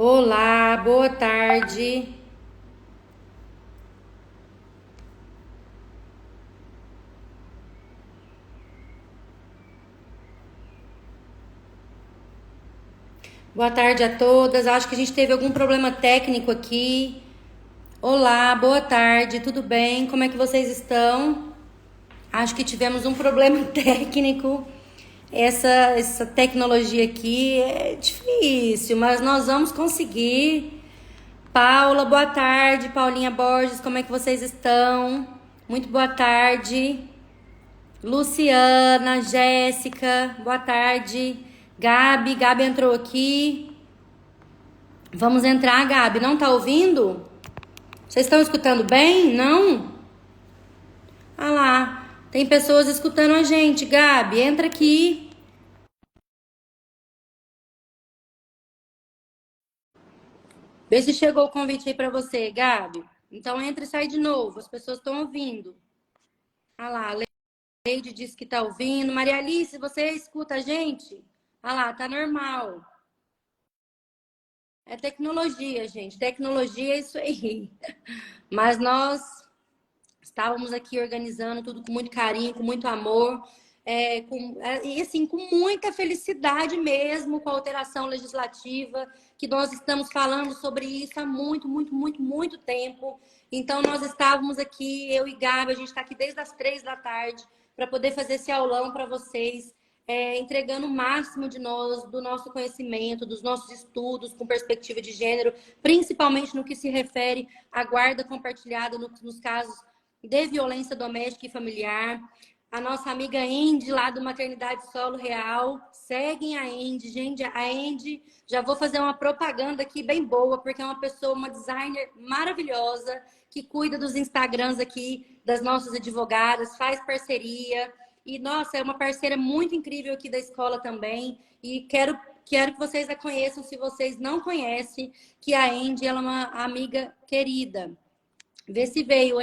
Olá, boa tarde. Boa tarde a todas. Acho que a gente teve algum problema técnico aqui. Olá, boa tarde, tudo bem? Como é que vocês estão? Acho que tivemos um problema técnico. Essa tecnologia aqui é difícil, mas nós vamos conseguir. Paula, boa tarde. Paulinha Borges, como é que vocês estão? Muito boa tarde. Luciana, Jéssica, boa tarde. Gabi entrou aqui. Vamos entrar, Gabi. Não tá ouvindo? Vocês estão escutando bem? Não? Ah lá, tem pessoas escutando a gente. Gabi, entra aqui. Vê se chegou o convite aí pra você, Gabi. Então entra e sai de novo. As pessoas estão ouvindo. Ah lá, a Leide disse que tá ouvindo. Maria Alice, você escuta a gente? Ah lá, tá normal. É tecnologia, gente. Tecnologia é isso aí. Mas nós estávamos aqui organizando tudo com muito carinho, com muito amor, e assim, com muita felicidade mesmo com a alteração legislativa, que nós estamos falando sobre isso há muito tempo. Então, nós estávamos aqui, eu e Gabi, a gente está aqui desde as 3 da tarde para poder fazer esse aulão para vocês, entregando o máximo de nós, do nosso conhecimento, dos nossos estudos com perspectiva de gênero, principalmente no que se refere à guarda compartilhada nos casos de violência doméstica e familiar. A nossa amiga Andy, lá do Maternidade Solo Real. Seguem a Andy, gente. A Andy, já vou fazer uma propaganda aqui bem boa, porque é uma pessoa, uma designer maravilhosa, que cuida dos Instagrams aqui das nossas advogadas, faz parceria. E, nossa, é uma parceira muito incrível aqui da escola também. E quero que vocês a conheçam, se vocês não conhecem, que a Andy, ela é uma amiga querida. Vê se veio,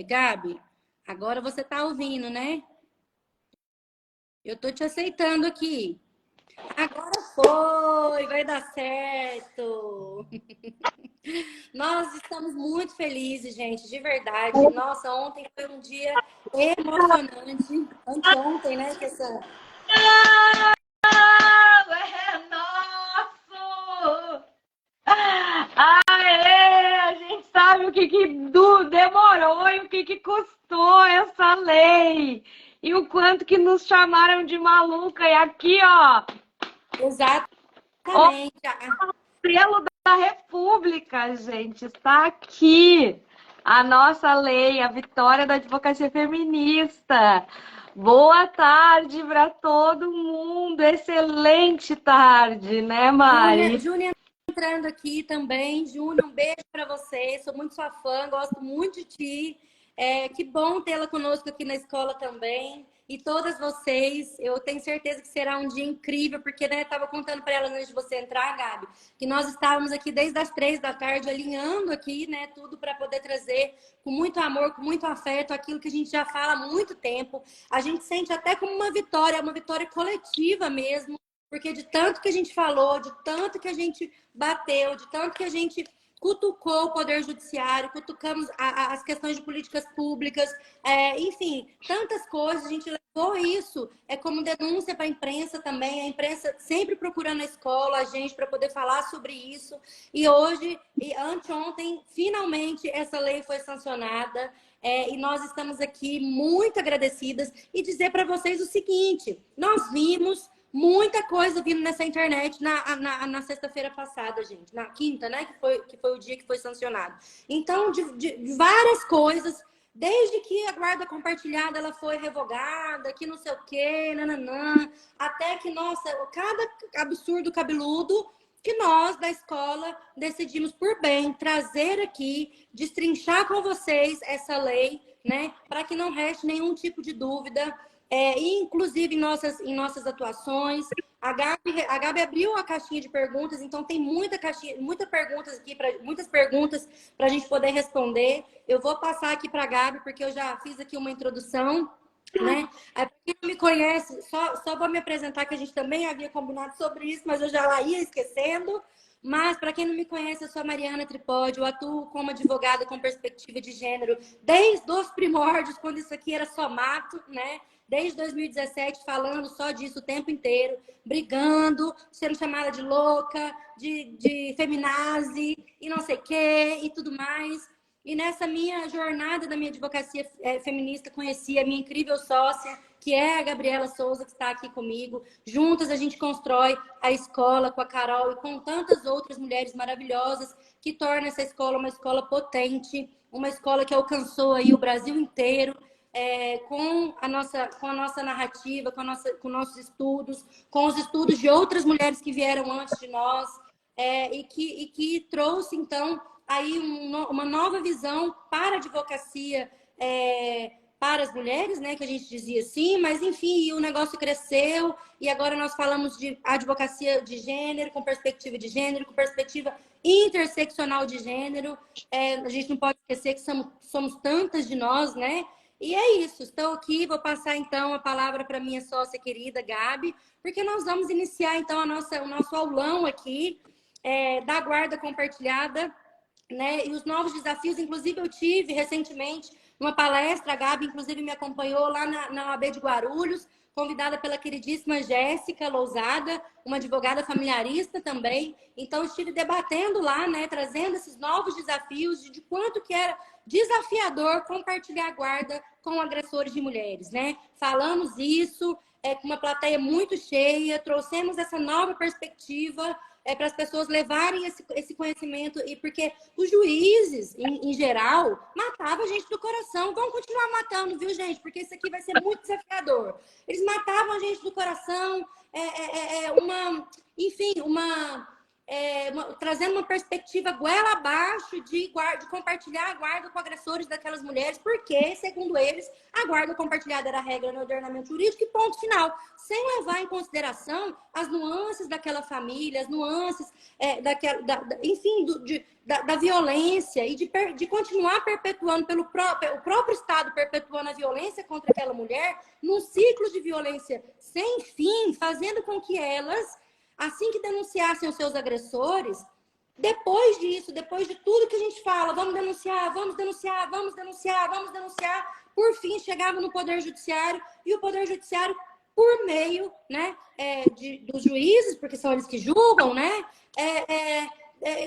Gabi. Agora você tá ouvindo, né? Eu tô te aceitando aqui. Agora foi, vai dar certo. Nós estamos muito felizes, gente, de verdade. Nossa, ontem foi um dia emocionante. Anteontem, né? Que essa... É nosso! Aê! A gente sabe o que demorou e o que custou essa lei. E o quanto que nos chamaram de maluca. E aqui, ó, o Exatamente. selo da República, gente, está aqui. A nossa lei, a vitória da advocacia feminista. Boa tarde para todo mundo. Excelente tarde, né, Mari? Júnior entrando aqui também. Júnior, um beijo para você. Sou muito sua fã, gosto muito de ti. Que bom tê-la conosco aqui na escola também. E todas vocês, eu tenho certeza que será um dia incrível, porque né, estava contando para ela antes de você entrar, Gabi, que nós estávamos aqui desde as 3 da tarde, alinhando aqui, né, tudo para poder trazer com muito amor, com muito afeto, aquilo que a gente já fala há muito tempo. A gente sente até como uma vitória coletiva mesmo, porque de tanto que a gente falou, de tanto que a gente bateu, de tanto que a gente cutucou o Poder Judiciário, cutucamos as questões de políticas públicas, enfim, tantas coisas, a gente levou isso como denúncia para a imprensa também, a imprensa sempre procurando a escola, a gente, para poder falar sobre isso, e hoje, e anteontem, finalmente essa lei foi sancionada, e nós estamos aqui muito agradecidas, e dizer para vocês o seguinte, nós vimos muita coisa vindo nessa internet na sexta-feira passada, gente. Na quinta, né? Que foi o dia que foi sancionado. Então, de várias coisas, desde que a guarda compartilhada ela foi revogada, que não sei o quê, nananã, até que, nossa, cada absurdo cabeludo que nós, da escola, decidimos por bem trazer aqui, destrinchar com vocês essa lei, né? Para que não reste nenhum tipo de dúvida. Inclusive em nossas atuações. A Gabi abriu a caixinha de perguntas, então tem muitas perguntas para a gente poder responder. Eu vou passar aqui para a Gabi, porque eu já fiz aqui uma introdução, né? Para quem não me conhece, só vou me apresentar, que a gente também havia combinado sobre isso, mas eu já lá ia esquecendo. Mas, para quem não me conhece, eu sou a Mariana Tripodi, eu atuo como advogada com perspectiva de gênero desde os primórdios, quando isso aqui era só mato, né? Desde 2017, falando só disso o tempo inteiro, brigando, sendo chamada de louca, de feminazi e não sei o quê e tudo mais. E nessa minha jornada da minha advocacia feminista, conheci a minha incrível sócia, que é a Gabriela Souza, que está aqui comigo. Juntas a gente constrói a escola com a Carol e com tantas outras mulheres maravilhosas que tornam essa escola uma escola potente, uma escola que alcançou aí o Brasil inteiro, com a nossa narrativa, com nossos estudos, com os estudos de outras mulheres que vieram antes de nós, e que trouxe, então, aí uma nova visão para a advocacia, para as mulheres, né, que a gente dizia assim, mas enfim, o negócio cresceu e agora nós falamos de advocacia de gênero, com perspectiva de gênero, com perspectiva interseccional de gênero. A gente não pode esquecer que somos tantas de nós, né? E é isso, estou aqui, vou passar então a palavra para minha sócia querida, Gabi, porque nós vamos iniciar então o nosso aulão aqui, da guarda compartilhada, né? E os novos desafios. Inclusive, eu tive recentemente uma palestra, a Gabi, inclusive, me acompanhou lá na OAB de Guarulhos, convidada pela queridíssima Jéssica Lousada, uma advogada familiarista também. Então, estive debatendo lá, né, trazendo esses novos desafios de quanto que era desafiador compartilhar a guarda com agressores de mulheres, né? Falamos isso, com uma plateia muito cheia, trouxemos essa nova perspectiva para as pessoas levarem esse conhecimento, e porque os juízes, em geral, matavam a gente do coração. Vão continuar matando, viu, gente? Porque isso aqui vai ser muito desafiador. Eles matavam a gente do coração, trazendo uma perspectiva goela abaixo de compartilhar a guarda com agressores daquelas mulheres, porque, segundo eles, a guarda compartilhada era a regra no ordenamento jurídico e ponto final, sem levar em consideração as nuances daquela família, as nuances da violência e de continuar perpetuando o próprio Estado perpetuando a violência contra aquela mulher num ciclo de violência sem fim, fazendo com que elas, assim que denunciassem os seus agressores, depois disso, depois de tudo que a gente fala, vamos denunciar, vamos denunciar, vamos denunciar, vamos denunciar, por fim chegava no Poder Judiciário, e o Poder Judiciário, por meio, né, dos juízes, porque são eles que julgam, né,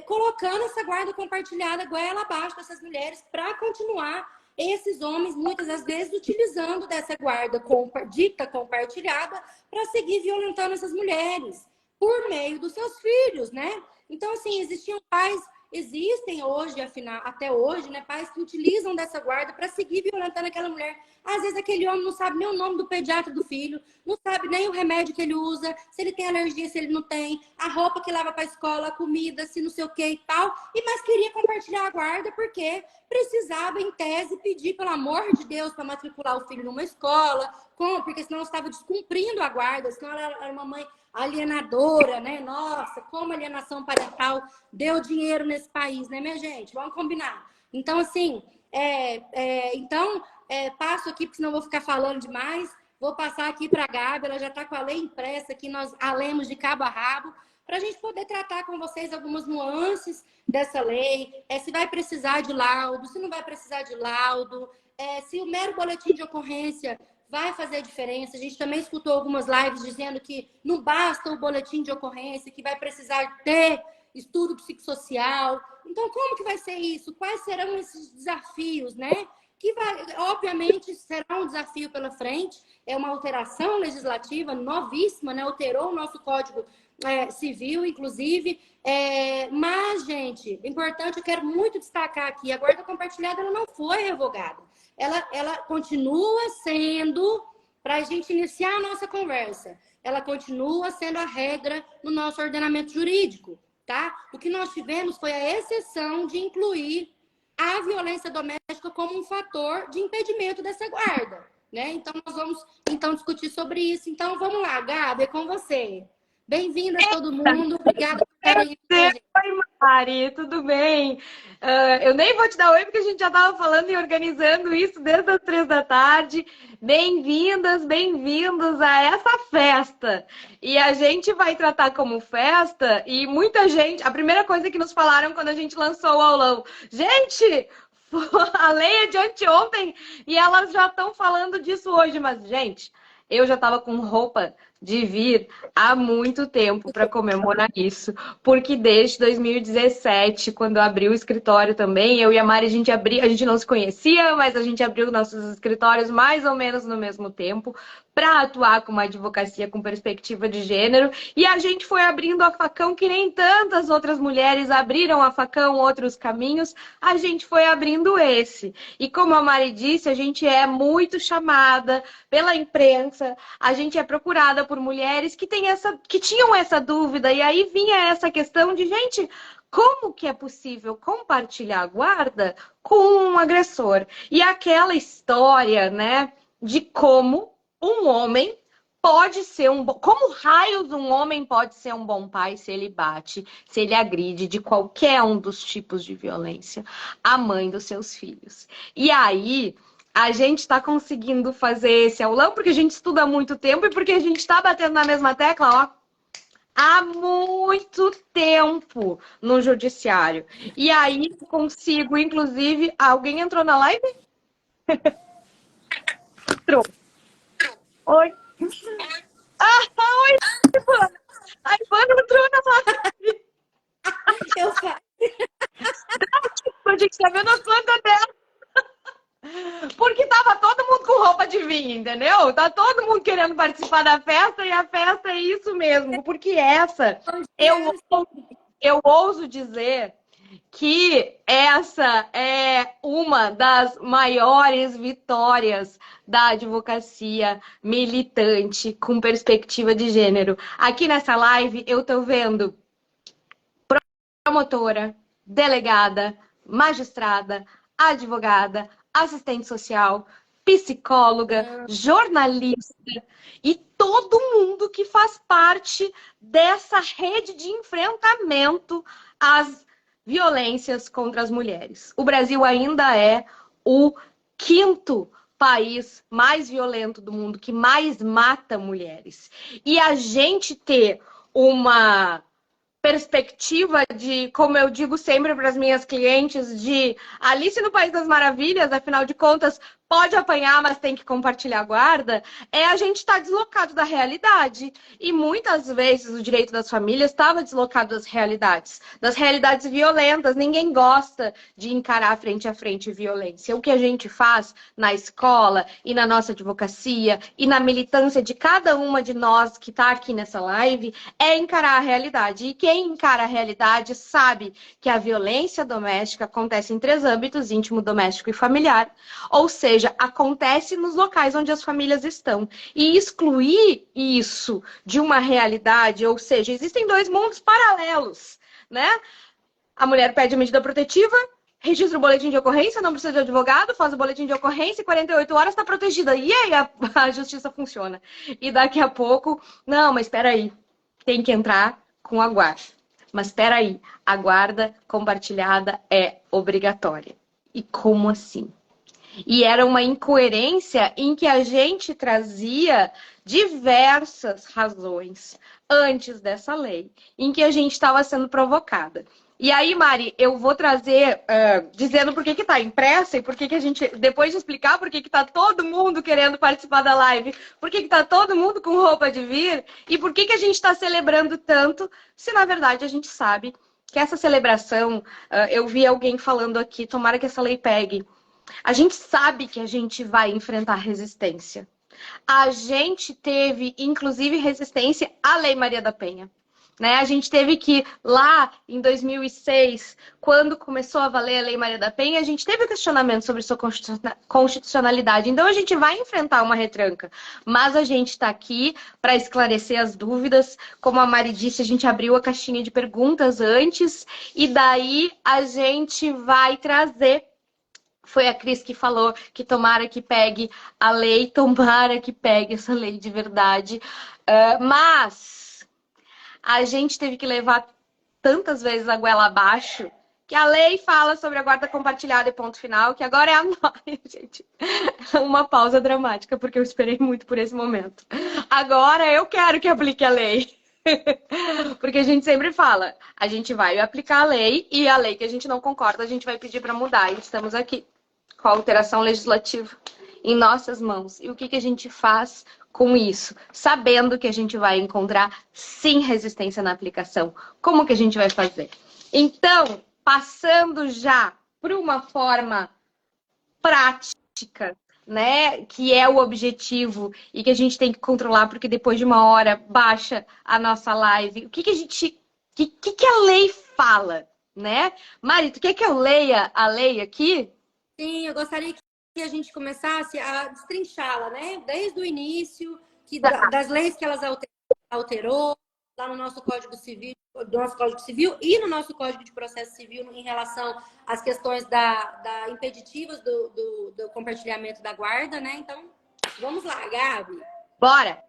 colocando essa guarda compartilhada goela abaixo dessas mulheres para continuar esses homens, muitas das vezes, utilizando dessa guarda dita compartilhada para seguir violentando essas mulheres por meio dos seus filhos, né? Então, assim, existem hoje, até hoje, né, pais que utilizam dessa guarda para seguir violentando aquela mulher. Às vezes aquele homem não sabe nem o nome do pediatra do filho, não sabe nem o remédio que ele usa, se ele tem alergia, se ele não tem, a roupa que leva para a escola, a comida, se não sei o que e tal, mas queria compartilhar a guarda porque precisava, em tese, pedir, pelo amor de Deus, para matricular o filho numa escola, porque senão estava descumprindo a guarda, senão ela era uma mãe alienadora, né? Nossa, como alienação parental deu dinheiro nesse país, né, minha gente? Vamos combinar. Então, assim, passo aqui, porque senão eu vou ficar falando demais. Vou passar aqui para a Gabi, ela já está com a lei impressa, que nós lemos de cabo a rabo, para a gente poder tratar com vocês algumas nuances dessa lei, se vai precisar de laudo, se não vai precisar de laudo, se o mero boletim de ocorrência vai fazer diferença. A gente também escutou algumas lives dizendo que não basta o boletim de ocorrência, que vai precisar ter estudo psicossocial. Então, como que vai ser isso? Quais serão esses desafios, né? Que obviamente, será um desafio pela frente. É uma alteração legislativa novíssima, né? Alterou o nosso Código Civil, inclusive. Mas, gente, importante, eu quero muito destacar aqui, a guarda compartilhada ela não foi revogada. Ela continua sendo, para a gente iniciar a nossa conversa, ela continua sendo a regra no nosso ordenamento jurídico, tá? O que nós tivemos foi a exceção de incluir a violência doméstica como um fator de impedimento dessa guarda, né? Então, nós vamos discutir sobre isso. Então, vamos lá, Gabi, é com você. Bem-vindas todo mundo. Obrigada por estarem aqui, gente. Oi, Mari, tudo bem? Eu nem vou te dar oi, porque a gente já estava falando e organizando isso desde as 3 da tarde. Bem-vindas, bem-vindos a essa festa. E a gente vai tratar como festa, e muita gente... A primeira coisa que nos falaram quando a gente lançou o aulão, gente, a lei é de anteontem e elas já estão falando disso hoje, mas, gente, eu já estava com roupa de vir há muito tempo para comemorar isso, porque desde 2017, quando eu abri o escritório também, eu e a Mari, a gente não se conhecia, mas a gente abriu nossos escritórios mais ou menos no mesmo tempo, para atuar com uma advocacia com perspectiva de gênero, e a gente foi abrindo a facão que nem tantas outras mulheres abriram a facão, outros caminhos, a gente foi abrindo esse. E como a Mari disse, a gente é muito chamada pela imprensa, a gente é procurada por mulheres que tinham essa dúvida, e aí vinha essa questão de, gente, como que é possível compartilhar a guarda com um agressor? E aquela história, né, de como um homem pode ser como raios um homem pode ser um bom pai se ele bate, se ele agride de qualquer um dos tipos de violência a mãe dos seus filhos. E aí a gente está conseguindo fazer esse aulão porque a gente estuda há muito tempo e porque a gente está batendo na mesma tecla, ó, há muito tempo no judiciário. E aí consigo, inclusive, alguém entrou na live? Entrou. Oi. Oi, Ivana. A Ivana entrou na live. Eu faço. A gente tá vendo as plantas dela. Porque tava todo mundo com roupa de vinho, entendeu? Tá todo mundo querendo participar da festa e a festa é isso mesmo. Porque eu ouso dizer que essa é uma das maiores vitórias da advocacia militante com perspectiva de gênero. Aqui nessa live eu tô vendo promotora, delegada, magistrada, advogada, assistente social, psicóloga, jornalista e todo mundo que faz parte dessa rede de enfrentamento às violências contra as mulheres. O Brasil ainda é o 5º país mais violento do mundo, que mais mata mulheres. E a gente ter uma perspectiva de, como eu digo sempre para as minhas clientes, de Alice no País das Maravilhas, afinal de contas, pode apanhar, mas tem que compartilhar a guarda, é a gente estar deslocado da realidade. E muitas vezes o direito das famílias estava deslocado das realidades violentas. Ninguém gosta de encarar frente a frente violência. O que a gente faz na escola e na nossa advocacia e na militância de cada uma de nós que está aqui nessa live é encarar a realidade. E quem encara a realidade sabe que a violência doméstica acontece em 3 âmbitos: íntimo, doméstico e familiar. Ou seja, acontece nos locais onde as famílias estão. E excluir isso de uma realidade, ou seja, existem 2 mundos paralelos, né? A mulher pede a medida protetiva, registra o boletim de ocorrência, não precisa de advogado, faz o boletim de ocorrência e 48 horas está protegida. E aí a justiça funciona. E daqui a pouco, não, mas espera aí, tem que entrar com a guarda. Mas espera aí, a guarda compartilhada é obrigatória. E como assim? E era uma incoerência em que a gente trazia diversas razões antes dessa lei, em que a gente estava sendo provocada. E aí, Mari, eu vou trazer, dizendo por que está impressa e por que a gente, depois de explicar por que está todo mundo querendo participar da live, por que está todo mundo com roupa de vir e por que a gente está celebrando tanto, se na verdade a gente sabe que essa celebração, eu vi alguém falando aqui, tomara que essa lei pegue. A gente sabe que a gente vai enfrentar resistência. A gente teve, inclusive, resistência à Lei Maria da Penha. Né? A gente teve que, lá em 2006, quando começou a valer a Lei Maria da Penha, a gente teve questionamento sobre sua constitucionalidade. Então, a gente vai enfrentar uma retranca. Mas a gente está aqui para esclarecer as dúvidas. Como a Mari disse, a gente abriu a caixinha de perguntas antes. E daí, a gente vai trazer... Foi a Cris que falou que tomara que pegue a lei, tomara que pegue essa lei de verdade. Mas a gente teve que levar tantas vezes a goela abaixo, que a lei fala sobre a guarda compartilhada e ponto final, que agora é a noia, gente. Uma pausa dramática, porque eu esperei muito por esse momento. Agora eu quero que aplique a lei. Porque a gente sempre fala, a gente vai aplicar a lei e a lei que a gente não concorda, a gente vai pedir para mudar. E estamos aqui com a alteração legislativa em nossas mãos. E o que a gente faz com isso? Sabendo que a gente vai encontrar, sim, resistência na aplicação. Como que a gente vai fazer? Então, passando já para uma forma prática, né, que é o objetivo e que a gente tem que controlar, porque depois de uma hora baixa a nossa live. O que a gente, que a lei fala, né? Mari, tu quer que eu leia a lei aqui? Sim, eu gostaria que a gente começasse a destrinchá-la, né? Desde o início, das leis que elas alterou, lá no nosso Código Civil, e no nosso Código de Processo Civil em relação às questões da impeditivas do compartilhamento da guarda, né? Então, vamos lá, Gabi. Bora!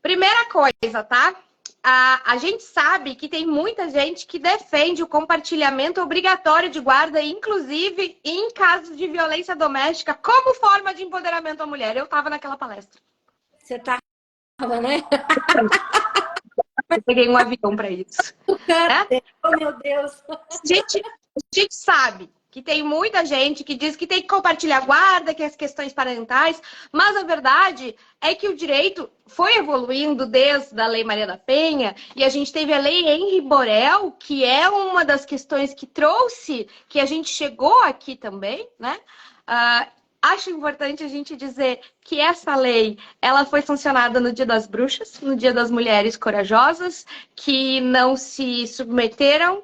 Primeira coisa, tá? A gente sabe que tem muita gente que defende o compartilhamento obrigatório de guarda, inclusive em casos de violência doméstica, como forma de empoderamento da mulher. Eu tava naquela palestra. Você tava, né? Eu peguei um avião para isso. Né? Oh, meu Deus! A gente sabe que tem muita gente que diz que tem que compartilhar guarda, que as questões parentais, mas a verdade é que o direito foi evoluindo desde a Lei Maria da Penha, e a gente teve a Lei Henri Borel, que é uma das questões que trouxe, que a gente chegou aqui também, né? Acho importante a gente dizer que essa lei, ela foi sancionada no Dia das Bruxas, no Dia das Mulheres Corajosas, que não se submeteram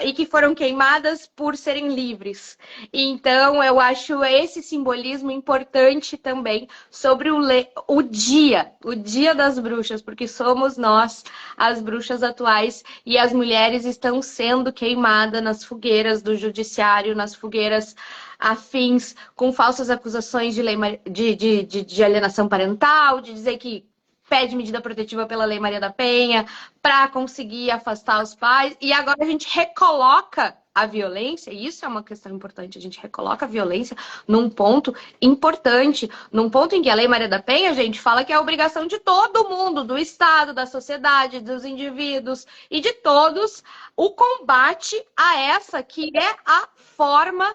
e que foram queimadas por serem livres. Então, eu acho esse simbolismo importante também sobre o Dia das Bruxas, porque somos nós, as bruxas atuais, e as mulheres estão sendo queimadas nas fogueiras do judiciário, nas fogueiras afins, com falsas acusações de alienação parental, de dizer que pede medida protetiva pela Lei Maria da Penha para conseguir afastar os pais. E agora a gente recoloca a violência, e isso é uma questão importante, a gente recoloca a violência num ponto importante, num ponto em que a Lei Maria da Penha, gente, fala que é a obrigação de todo mundo, do Estado, da sociedade, dos indivíduos e de todos, o combate a essa que é a forma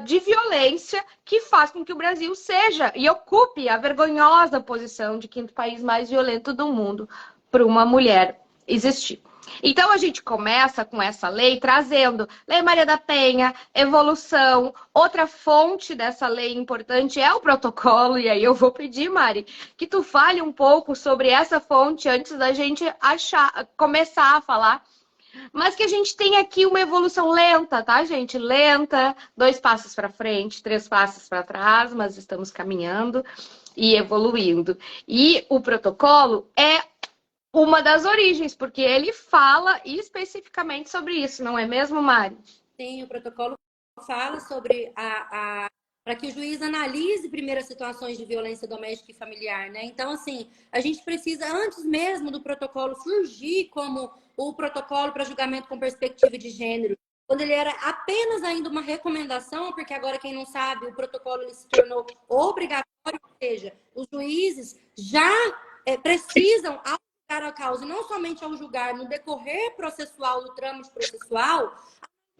de violência que faz com que o Brasil seja e ocupe a vergonhosa posição de quinto país mais violento do mundo para uma mulher existir. Então, a gente começa com essa lei trazendo Lei Maria da Penha, evolução. Outra fonte dessa lei importante é o protocolo. E aí eu vou pedir, Mari, que tu fale um pouco sobre essa fonte antes da gente começar a falar. Mas que a gente tem aqui uma evolução lenta, tá, gente? Lenta, 2 passos para frente, 3 passos para trás, mas estamos caminhando e evoluindo. E o protocolo é uma das origens, porque ele fala especificamente sobre isso, não é mesmo, Mari? Sim, o protocolo fala sobre para que o juiz analise primeiras situações de violência doméstica e familiar, né? Então, assim, a gente precisa, antes mesmo do protocolo surgir como o protocolo para julgamento com perspectiva de gênero, quando ele era apenas ainda uma recomendação, porque agora, quem não sabe, o protocolo ele se tornou obrigatório, ou seja, os juízes já precisam, ao julgar a causa, e não somente ao julgar, no decorrer processual, no trâmite processual,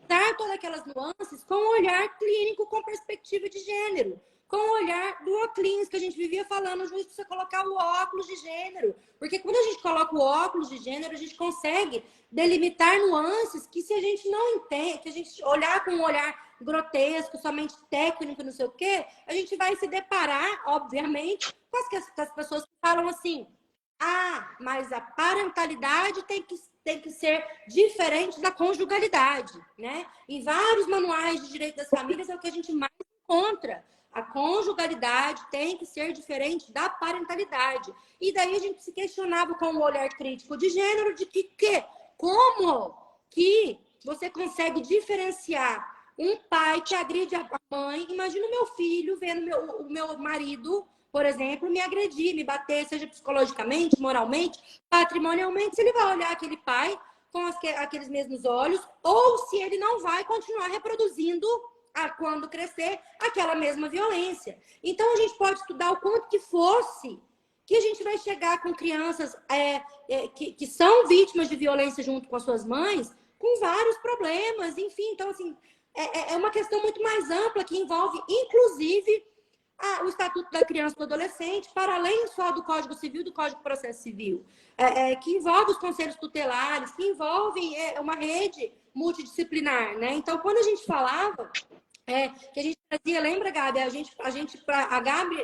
dar todas aquelas nuances com um olhar clínico com perspectiva de gênero, com o olhar do óculos que a gente vivia falando, o juiz precisa colocar o óculos de gênero, porque quando a gente coloca o óculos de gênero, a gente consegue delimitar nuances que se a gente não entende, que a gente olhar com um olhar grotesco, somente técnico, não sei o quê, a gente vai se deparar, obviamente, com as pessoas que falam assim, mas a parentalidade tem que ser diferente da conjugalidade, né? Em vários manuais de direito das famílias é o que a gente mais encontra. A conjugalidade tem que ser diferente da parentalidade. E daí a gente se questionava com o olhar crítico de gênero de como que você consegue diferenciar um pai que agride a mãe? Imagina o meu filho vendo o meu marido por exemplo, me agredir, me bater, seja psicologicamente, moralmente, patrimonialmente, se ele vai olhar aquele pai com aqueles mesmos olhos, ou se ele não vai continuar reproduzindo, quando crescer, aquela mesma violência. Então, a gente pode estudar o quanto que fosse que a gente vai chegar com crianças que são vítimas de violência junto com as suas mães, com vários problemas, enfim. Então, assim, é uma questão muito mais ampla que envolve, inclusive, o Estatuto da Criança e do Adolescente, para além só do Código Civil e do Código de Processo Civil, que envolve os conselhos tutelares, que envolve uma rede multidisciplinar, né? Então, quando a gente falava que a gente trazia, lembra, Gabi?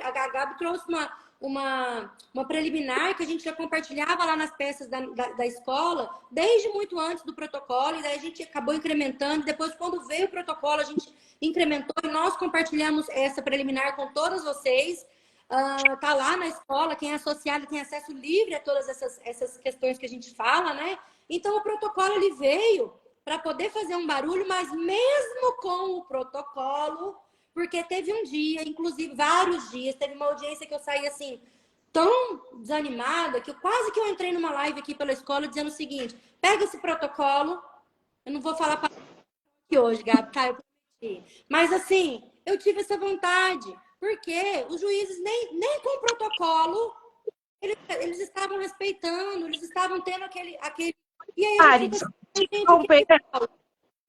A Gabi trouxe uma preliminar que a gente já compartilhava lá nas peças da escola, desde muito antes do protocolo, e daí a gente acabou incrementando. Depois, quando veio o protocolo, a gente incrementou e nós compartilhamos essa preliminar com todas vocês. Tá lá na escola, quem é associado tem acesso livre a todas essas questões que a gente fala, né? Então, o protocolo ele veio para poder fazer um barulho, mas mesmo com o protocolo, porque teve um dia, inclusive vários dias, teve uma audiência que eu saí assim, tão desanimada, que quase que eu entrei numa live aqui pela escola dizendo o seguinte: pega esse protocolo, eu não vou falar para hoje, Gabi, tá? Eu prometi. Mas assim, eu tive essa vontade, porque os juízes nem com o protocolo eles estavam respeitando, eles estavam tendo aquele... E aí eu fico assim,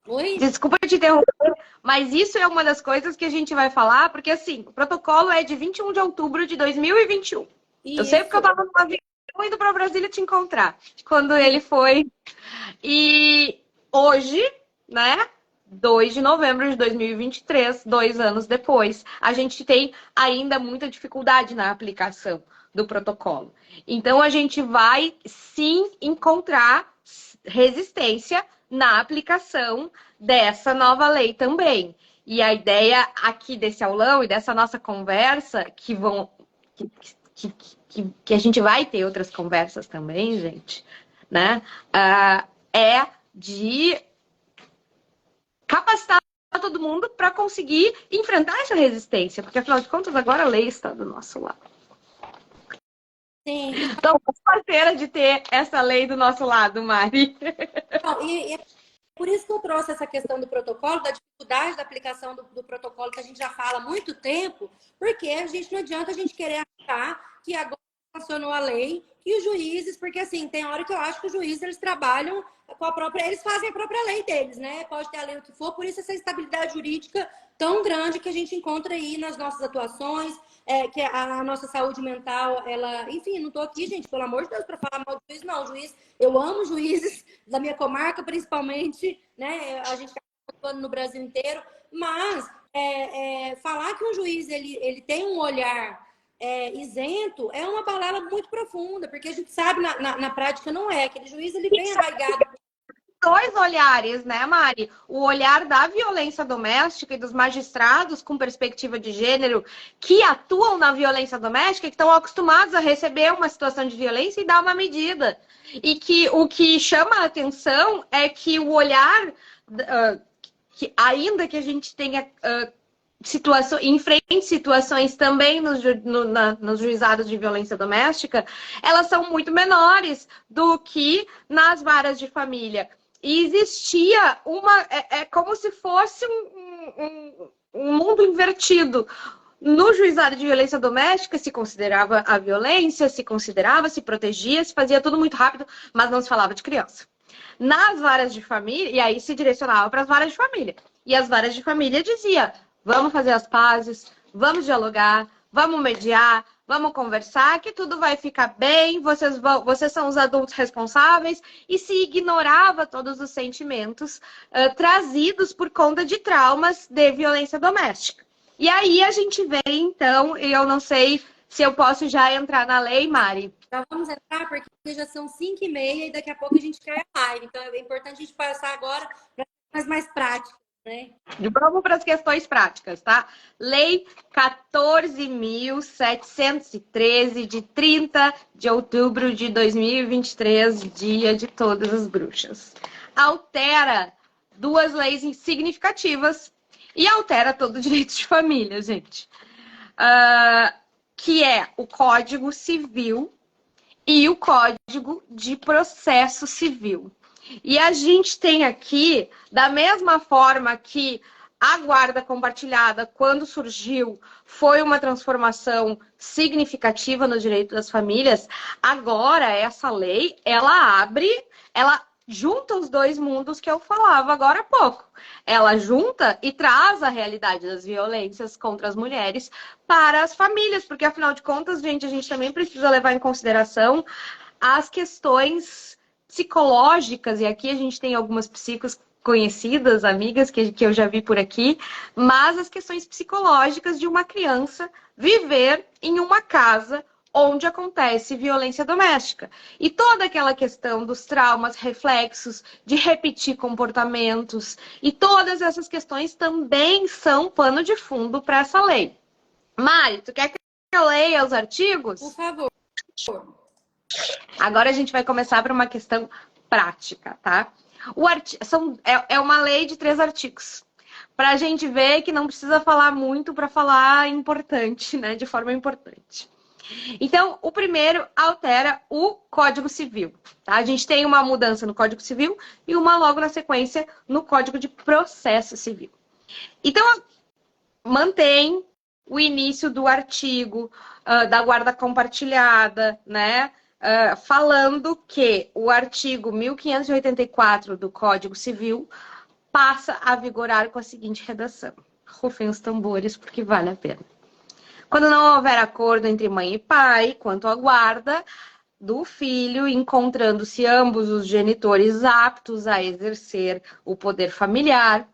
Oi? Desculpa te interromper, mas isso é uma das coisas que a gente vai falar, porque assim, o protocolo é de 21 de outubro de 2021. Isso. Eu sei porque eu tava no avião indo para Brasília te encontrar, quando ele foi. E hoje, né, 2 de novembro de 2023, 2 anos depois, a gente tem ainda muita dificuldade na aplicação do protocolo. Então, a gente vai, sim, encontrar resistência na aplicação dessa nova lei também. E a ideia aqui desse aulão e dessa nossa conversa, que a gente vai ter outras conversas também, gente, né? É de capacitar todo mundo para conseguir enfrentar essa resistência, porque afinal de contas agora a lei está do nosso lado. Sim. Então, parceira de ter essa lei do nosso lado, Mari. Não, e é por isso que eu trouxe essa questão do protocolo, da dificuldade da aplicação do protocolo, que a gente já fala há muito tempo, porque a gente não adianta a gente querer achar que agora funcionou a lei e os juízes, porque assim, tem hora que eu acho que os juízes eles trabalham com a própria, eles fazem a própria lei deles, né? Pode ter a lei o que for, por isso essa estabilidade jurídica tão grande que a gente encontra aí nas nossas atuações, que a nossa saúde mental, ela... Enfim, não tô aqui, gente, pelo amor de Deus, para falar mal do juiz, não. Juiz, eu amo juízes da minha comarca, principalmente, né? A gente está atuando no Brasil inteiro, mas falar que um juiz ele tem um olhar isento é uma balela muito profunda, porque a gente sabe na prática não é. Aquele juiz ele vem arraigado. Dois olhares, né, Mari? O olhar da violência doméstica e dos magistrados com perspectiva de gênero que atuam na violência doméstica, que estão acostumados a receber uma situação de violência e dar uma medida. E que o que chama a atenção é que o olhar, que ainda que a gente tenha enfrente situações também nos juizados de violência doméstica, elas são muito menores do que nas varas de família. E existia como se fosse um mundo invertido. No juizado de violência doméstica se considerava a violência, se considerava, se protegia, se fazia tudo muito rápido, mas não se falava de criança. Nas varas de família, e aí se direcionava para as varas de família. E as varas de família diziam: vamos fazer as pazes, vamos dialogar, vamos mediar, vamos conversar, que tudo vai ficar bem, vocês são os adultos responsáveis, e se ignorava todos os sentimentos trazidos por conta de traumas de violência doméstica. E aí a gente vê, então, e eu não sei se eu posso já entrar na lei, Mari. Já vamos entrar, porque já são 5h30 e daqui a pouco a gente cai a live. Então é importante a gente passar agora para as mais práticas, né? Vamos para as questões práticas, tá? Lei 14.713, de 30 de outubro de 2023, Dia de Todas as Bruxas. Altera duas leis significativas e altera todo o direito de família, gente. que é o Código Civil e o Código de Processo Civil. E a gente tem aqui, da mesma forma que a guarda compartilhada, quando surgiu, foi uma transformação significativa no direito das famílias, agora essa lei, ela junta os dois mundos que eu falava agora há pouco. Ela junta e traz a realidade das violências contra as mulheres para as famílias, porque afinal de contas, gente, a gente também precisa levar em consideração as questões psicológicas, e aqui a gente tem algumas psicos conhecidas, amigas que eu já vi por aqui, mas as questões psicológicas de uma criança viver em uma casa onde acontece violência doméstica. E toda aquela questão dos traumas, reflexos, de repetir comportamentos, e todas essas questões também são pano de fundo para essa lei. Mari, tu quer que eu leia os artigos? Por favor. Agora a gente vai começar por uma questão prática, tá? É uma lei de 3 artigos. Para a gente ver que não precisa falar muito para falar importante, né? De forma importante. Então, o primeiro altera o Código Civil. Tá? A gente tem uma mudança no Código Civil e uma logo na sequência no Código de Processo Civil. Então, mantém o início do artigo da guarda compartilhada, né? Falando que o artigo 1584 do Código Civil passa a vigorar com a seguinte redação. Rufem os tambores, porque vale a pena. Quando não houver acordo entre mãe e pai quanto à guarda do filho, encontrando-se ambos os genitores aptos a exercer o poder familiar,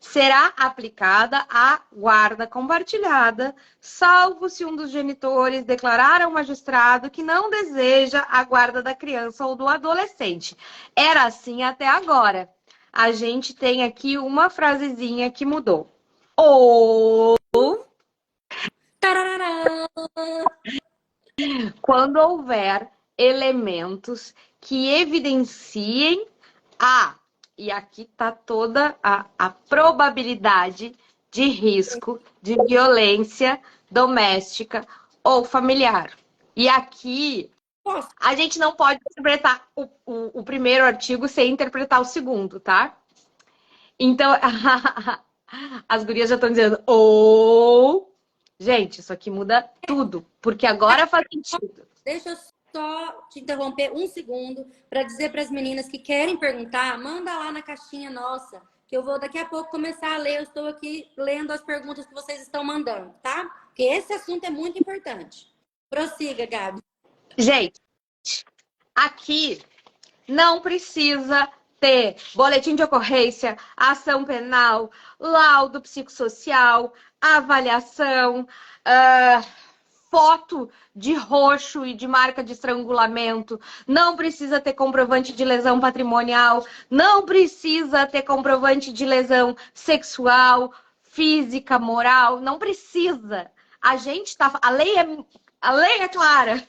será aplicada a guarda compartilhada, salvo se um dos genitores declarar ao magistrado que não deseja a guarda da criança ou do adolescente. Era assim até agora. A gente tem aqui uma frasezinha que mudou. Ou quando houver elementos que evidenciem e aqui está toda a probabilidade de risco de violência doméstica ou familiar. E aqui a gente não pode interpretar o primeiro artigo sem interpretar o segundo, tá? Então, as gurias já estão dizendo, gente, isso aqui muda tudo, porque agora faz sentido. Deixa eu só te interromper um segundo para dizer para as meninas que querem perguntar, manda lá na caixinha nossa, que eu vou daqui a pouco começar a ler. Eu estou aqui lendo as perguntas que vocês estão mandando, tá? Porque esse assunto é muito importante. Prossiga, Gabi. Gente, aqui não precisa ter boletim de ocorrência, ação penal, laudo psicossocial, avaliação, foto de roxo e de marca de estrangulamento, não precisa ter comprovante de lesão patrimonial, não precisa ter comprovante de lesão sexual, física, moral, não precisa. A lei é clara,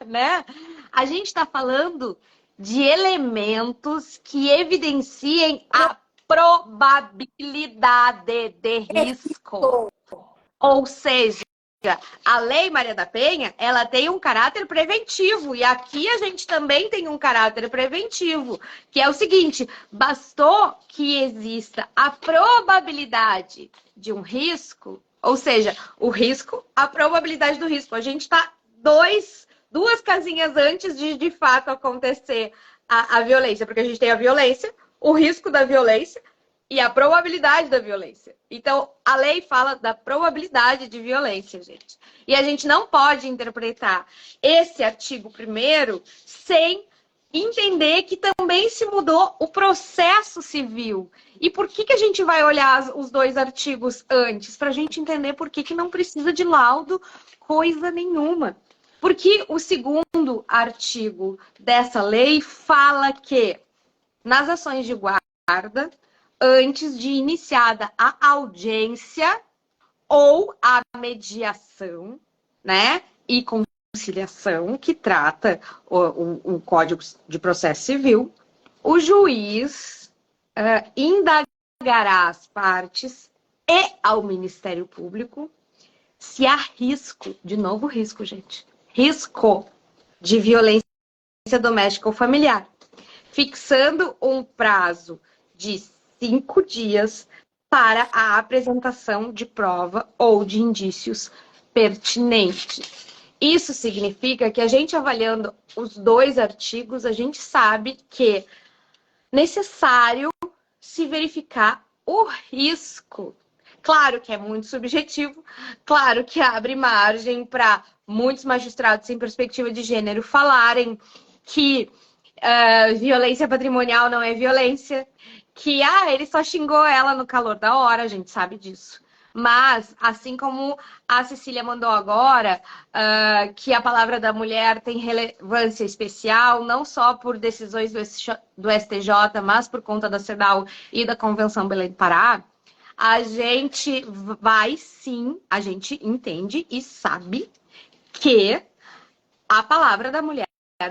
né? A gente está falando de elementos que evidenciem a probabilidade de risco. Ou seja, a Lei Maria da Penha, ela tem um caráter preventivo. E aqui a gente também tem um caráter preventivo, que é o seguinte: bastou que exista a probabilidade de um risco, ou seja, o risco, a probabilidade do risco. A gente está duas casinhas antes de fato acontecer a violência, porque a gente tem a violência, o risco da violência e a probabilidade da violência. Então, a lei fala da probabilidade de violência, gente. E a gente não pode interpretar esse artigo 1º sem entender que também se mudou o processo civil. E por que a gente vai olhar os 2 artigos antes? Para a gente entender por que não precisa de laudo coisa nenhuma. Porque o 2º artigo dessa lei fala que nas ações de guarda, antes de iniciada a audiência ou a mediação, né, e conciliação, que trata o Código de Processo Civil, o juiz indagará às partes e ao Ministério Público se há risco, de novo risco, gente, risco de violência doméstica ou familiar, fixando um prazo de 5 dias para a apresentação de prova ou de indícios pertinentes. Isso significa que a gente avaliando os 2 artigos, a gente sabe que é necessário se verificar o risco. Claro que é muito subjetivo, claro que abre margem para muitos magistrados sem perspectiva de gênero falarem que violência patrimonial não é violência, que ele só xingou ela no calor da hora, a gente sabe disso. Mas, assim como a Cecília mandou agora, que a palavra da mulher tem relevância especial, não só por decisões do STJ, mas por conta da CEDAW e da Convenção Belém do Pará, a gente vai sim, a gente entende e sabe que a palavra da mulher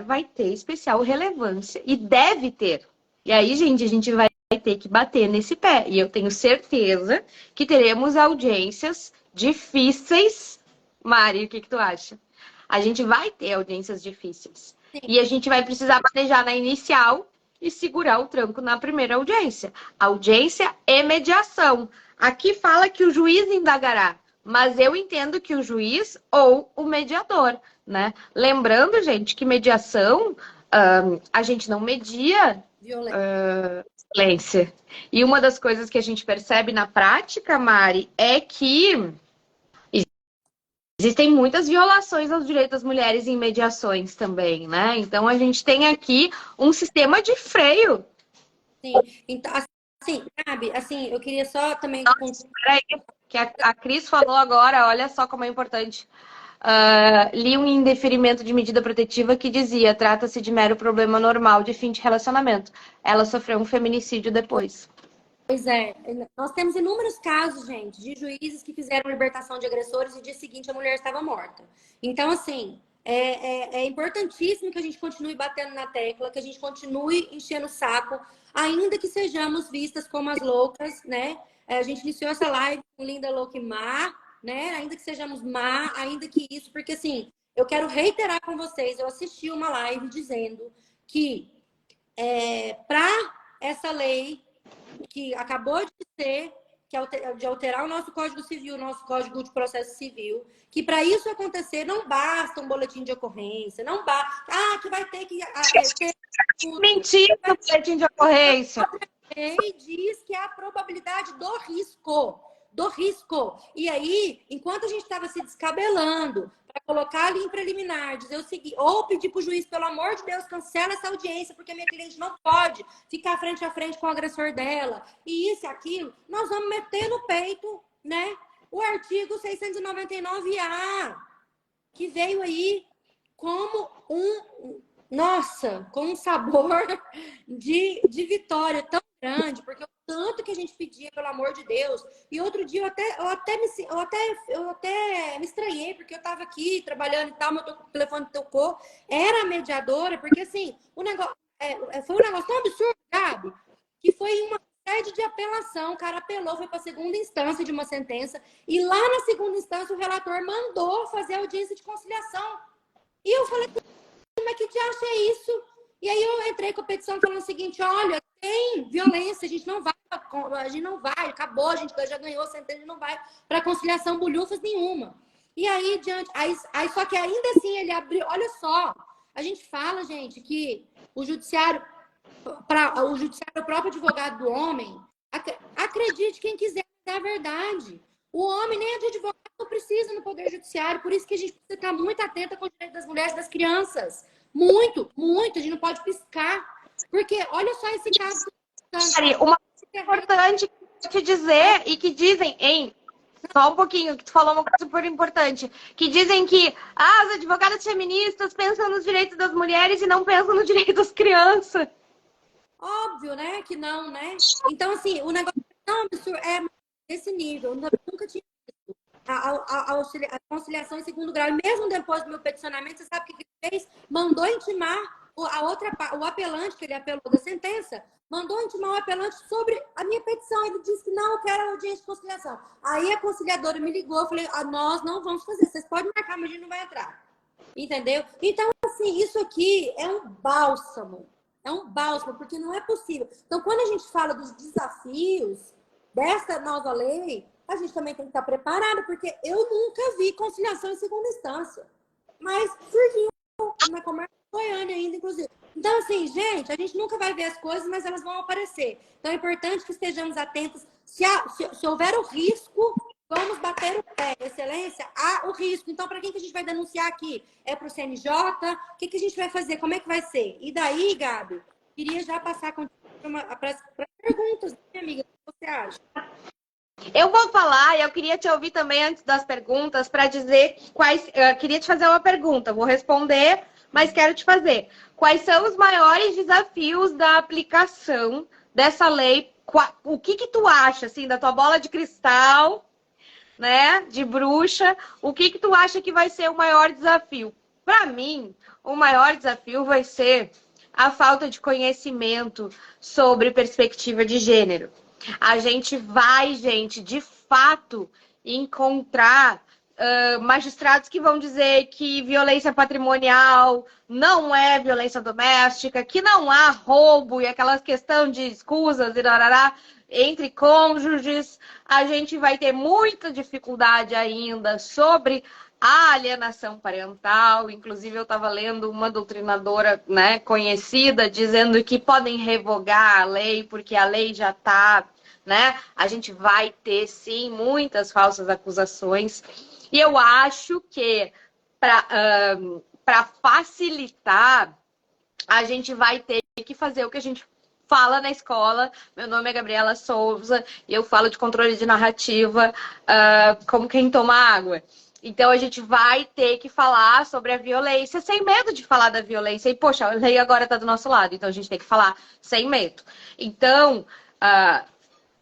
vai ter especial relevância e deve ter. E aí, gente, a gente vai ter que bater nesse pé. E eu tenho certeza que teremos audiências difíceis. Mari, o que tu acha? A gente vai ter audiências difíceis. Sim. E a gente vai precisar manejar na inicial e segurar o tranco na primeira audiência. Audiência e mediação. Aqui fala que o juiz indagará, mas eu entendo que o juiz ou o mediador, né? Lembrando, gente, que mediação, a gente não media violência. E uma das coisas que a gente percebe na prática, Mari, é que existem muitas violações aos direitos das mulheres em mediações também, né? Então a gente tem aqui um sistema de freio. Sim, então, assim, sabe, assim, eu queria só também... Peraí, que a Cris falou agora, olha só como é importante. Li um indeferimento de medida protetiva que dizia: trata-se de mero problema normal de fim de relacionamento. Ela sofreu um feminicídio depois. Pois é, nós temos inúmeros casos, gente, de juízes que fizeram libertação de agressores e no dia seguinte a mulher estava morta. Então, assim, é importantíssimo que a gente continue batendo na tecla, que a gente continue enchendo o saco, ainda que sejamos vistas como as loucas, né? A gente iniciou essa live com Linda Louca e Má, né? Ainda que sejamos má, ainda que isso, porque assim, eu quero reiterar com vocês, eu assisti uma live dizendo que para essa lei que acabou de ser, de alterar o nosso Código Civil, o nosso Código de Processo Civil, que para isso acontecer não basta um boletim de ocorrência, não basta, que vai ter que ter... Mentira, o boletim de ocorrência. E diz que é a probabilidade do risco. E aí, enquanto a gente estava se descabelando para colocar ali em preliminar, dizer o seguinte, ou pedir para o juiz, pelo amor de Deus, cancela essa audiência, porque a minha cliente não pode ficar frente a frente com o agressor dela, e isso e aquilo, nós vamos meter no peito, né, o artigo 699-A, que veio aí como com um sabor de vitória tão grande, porque o tanto que a gente pedia, pelo amor de Deus. E outro dia eu até me estranhei, porque eu estava aqui trabalhando e tal, meu telefone tocou, era a mediadora, porque assim, o negócio foi um negócio tão absurdo, Gabi, que foi uma sede de apelação, o cara apelou, foi para a segunda instância de uma sentença, e lá na segunda instância o relator mandou fazer audiência de conciliação. E eu falei, mas que diacho é isso? E aí eu entrei com a petição falando o seguinte, olha, tem violência, a gente não vai, acabou, a gente já ganhou a sentença, a gente não vai para conciliação bulhufas nenhuma. E aí, aí só que ainda assim ele abriu, olha só, a gente fala, gente, que o judiciário, o próprio advogado do homem, acredite quem quiser, é a verdade. O homem nem é de advogado não precisa no Poder Judiciário, por isso que a gente precisa estar muito atenta com o direito das mulheres e das crianças. Muito, muito, a gente não pode piscar. Porque, olha só esse caso. Mari, uma coisa importante que dizer e que dizem, só um pouquinho, que tu falou uma coisa super importante, que dizem que as advogadas feministas pensam nos direitos das mulheres e não pensam no direito das crianças. Óbvio, né? Que não, né? Então, assim, o negócio é absurdo, desse nível. Eu nunca tinha visto a conciliação em segundo grau. E mesmo depois do meu peticionamento, você sabe o que ele fez? Mandou intimar o apelante, que ele apelou da sentença, mandou intimar o apelante sobre a minha petição. Ele disse que não, eu quero audiência de conciliação. Aí a conciliadora me ligou, eu falei, nós não vamos fazer, vocês podem marcar, mas a gente não vai entrar. Entendeu? Então, assim, isso aqui é um bálsamo. É um bálsamo, porque não é possível. Então, quando a gente fala dos desafios dessa nova lei, a gente também tem que estar preparado, porque eu nunca vi conciliação em segunda instância. Mas surgiu na comarca de Goiânia ainda, inclusive. Então, assim, gente, a gente nunca vai ver as coisas, mas elas vão aparecer. Então, é importante que estejamos atentos. Se houver o risco, vamos bater o pé. Excelência, há o risco. Então, para quem que a gente vai denunciar aqui? É para o CNJ? O que a gente vai fazer? Como é que vai ser? E daí, Gabi, queria já passar para as perguntas, minha amiga. O que você acha? Eu vou falar, e eu queria te ouvir também antes das perguntas, para dizer quais. Eu queria te fazer uma pergunta, vou responder, mas quero te fazer. Quais são os maiores desafios da aplicação dessa lei? O que tu acha, assim, da tua bola de cristal, né, de bruxa? O que tu acha que vai ser o maior desafio? Para mim, o maior desafio vai ser a falta de conhecimento sobre perspectiva de gênero. A gente vai, gente, de fato, encontrar magistrados que vão dizer que violência patrimonial não é violência doméstica, que não há roubo e aquela questão de escusas e darará entre cônjuges. A gente vai ter muita dificuldade ainda sobre a alienação parental. Inclusive, eu estava lendo uma doutrinadora, né, conhecida dizendo que podem revogar a lei porque a lei já está, né? A gente vai ter, sim, muitas falsas acusações. E eu acho que para facilitar, a gente vai ter que fazer o que a gente fala na escola. Meu nome é Gabriela Souza e eu falo de controle de narrativa como quem toma água. Então, a gente vai ter que falar sobre a violência sem medo de falar da violência. E, poxa, a lei agora está do nosso lado, então a gente tem que falar sem medo. Então,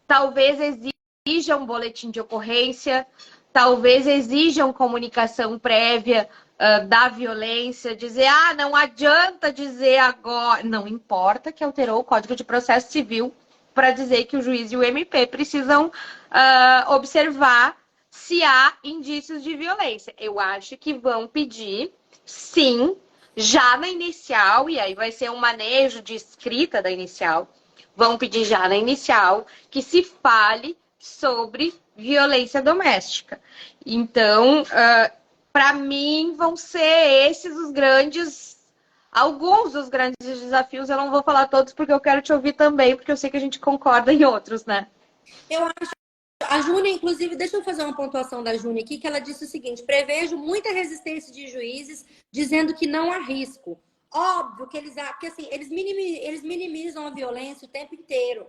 talvez exija um boletim de ocorrência, talvez exijam comunicação prévia da violência, dizer, não adianta dizer agora, não importa que alterou o Código de Processo Civil para dizer que o juiz e o MP precisam observar se há indícios de violência. Eu acho que vão pedir, sim, já na inicial, e aí vai ser um manejo de escrita da inicial, vão pedir já na inicial que se fale sobre violência doméstica. Então, para mim, vão ser esses alguns dos grandes desafios. Eu não vou falar todos porque eu quero te ouvir também, porque eu sei que a gente concorda em outros, né? Eu acho. A Júnia, inclusive, deixa eu fazer uma pontuação da Júnia aqui, que ela disse o seguinte: prevejo muita resistência de juízes dizendo que não há risco. Óbvio que porque assim, eles minimizam a violência o tempo inteiro,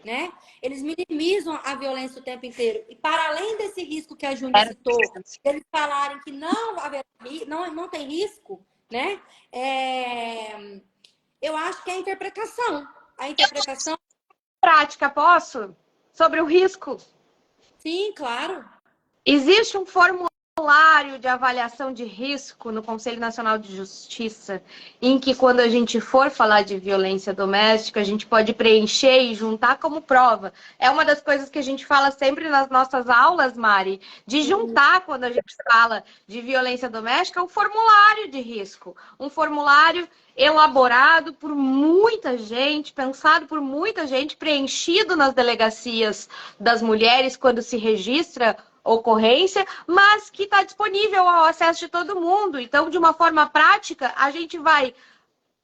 né? Eles minimizam a violência o tempo inteiro. E para além desse risco que a Júnia citou, eles falarem que não tem risco, né? Eu acho que é a interpretação. A interpretação. Prática, posso? Sobre o risco? Sim, claro. Existe um formulário de avaliação de risco no Conselho Nacional de Justiça, em que quando a gente for falar de violência doméstica, a gente pode preencher e juntar como prova. É uma das coisas que a gente fala sempre nas nossas aulas, Mari, de juntar, quando a gente fala de violência doméstica, um formulário de risco. Um formulário elaborado por muita gente, pensado por muita gente, preenchido nas delegacias das mulheres quando se registra ocorrência, mas que está disponível ao acesso de todo mundo. Então, de uma forma prática, a gente vai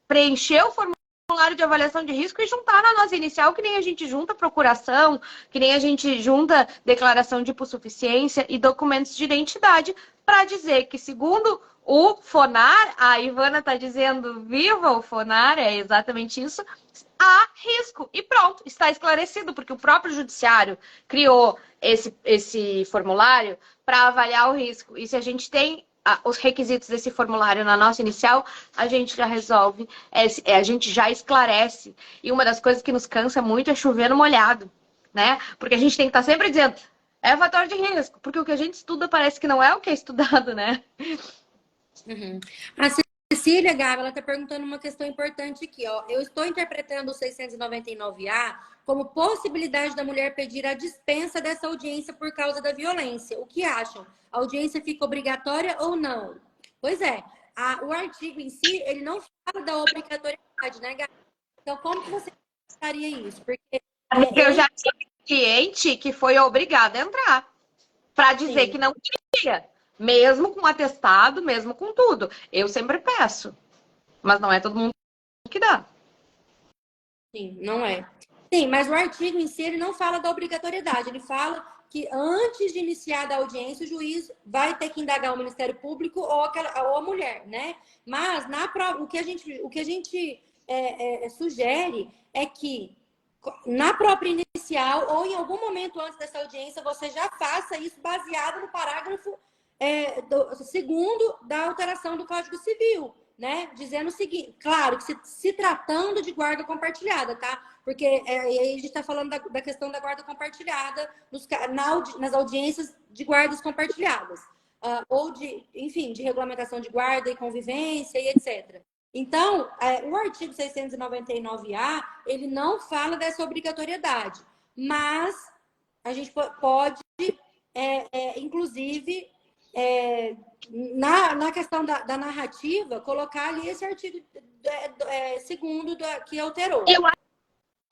preencher o formulário de avaliação de risco e juntar na nossa inicial, que nem a gente junta procuração, que nem a gente junta declaração de hipossuficiência e documentos de identidade, para dizer que, segundo o FONAR, a Ivana está dizendo viva o FONAR, é exatamente isso, há risco. E pronto, está esclarecido, porque o próprio judiciário criou esse formulário para avaliar o risco. E se a gente tem os requisitos desse formulário na nossa inicial, a gente já resolve, a gente já esclarece. E uma das coisas que nos cansa muito é chover no molhado, né? Porque a gente tem que estar sempre dizendo, é fator de risco, porque o que a gente estuda parece que não é o que é estudado, né? Uhum. A Cecília Gava, ela está perguntando uma questão importante aqui, ó. Eu estou interpretando o 699A como possibilidade da mulher pedir a dispensa dessa audiência por causa da violência. O que acham? A audiência fica obrigatória ou não? Pois é, o artigo em si, ele não fala da obrigatoriedade, né, Gabi? Então, como que você faria isso? Porque eu já tive cliente que foi obrigada a entrar para dizer sim. que não queria, mesmo com atestado, mesmo com tudo. Eu sempre peço, mas não é todo mundo que dá. Sim, não é. Sim, mas o artigo em si ele não fala da obrigatoriedade, ele fala que antes de iniciar a audiência, o juiz vai ter que indagar o Ministério Público ou a mulher, né? Mas o que a gente sugere é que na própria inicial ou em algum momento antes dessa audiência, você já faça isso baseado no parágrafo segundo da alteração do Código Civil, né? Dizendo o seguinte, claro, que se tratando de guarda compartilhada, tá? Porque aí a gente está falando da questão da guarda compartilhada nas audiências de guardas compartilhadas. Ou enfim, de regulamentação de guarda e convivência e etc. Então, o artigo 699A, ele não fala dessa obrigatoriedade, mas a gente pode, inclusive, na questão da narrativa, colocar ali esse artigo segundo que alterou. Eu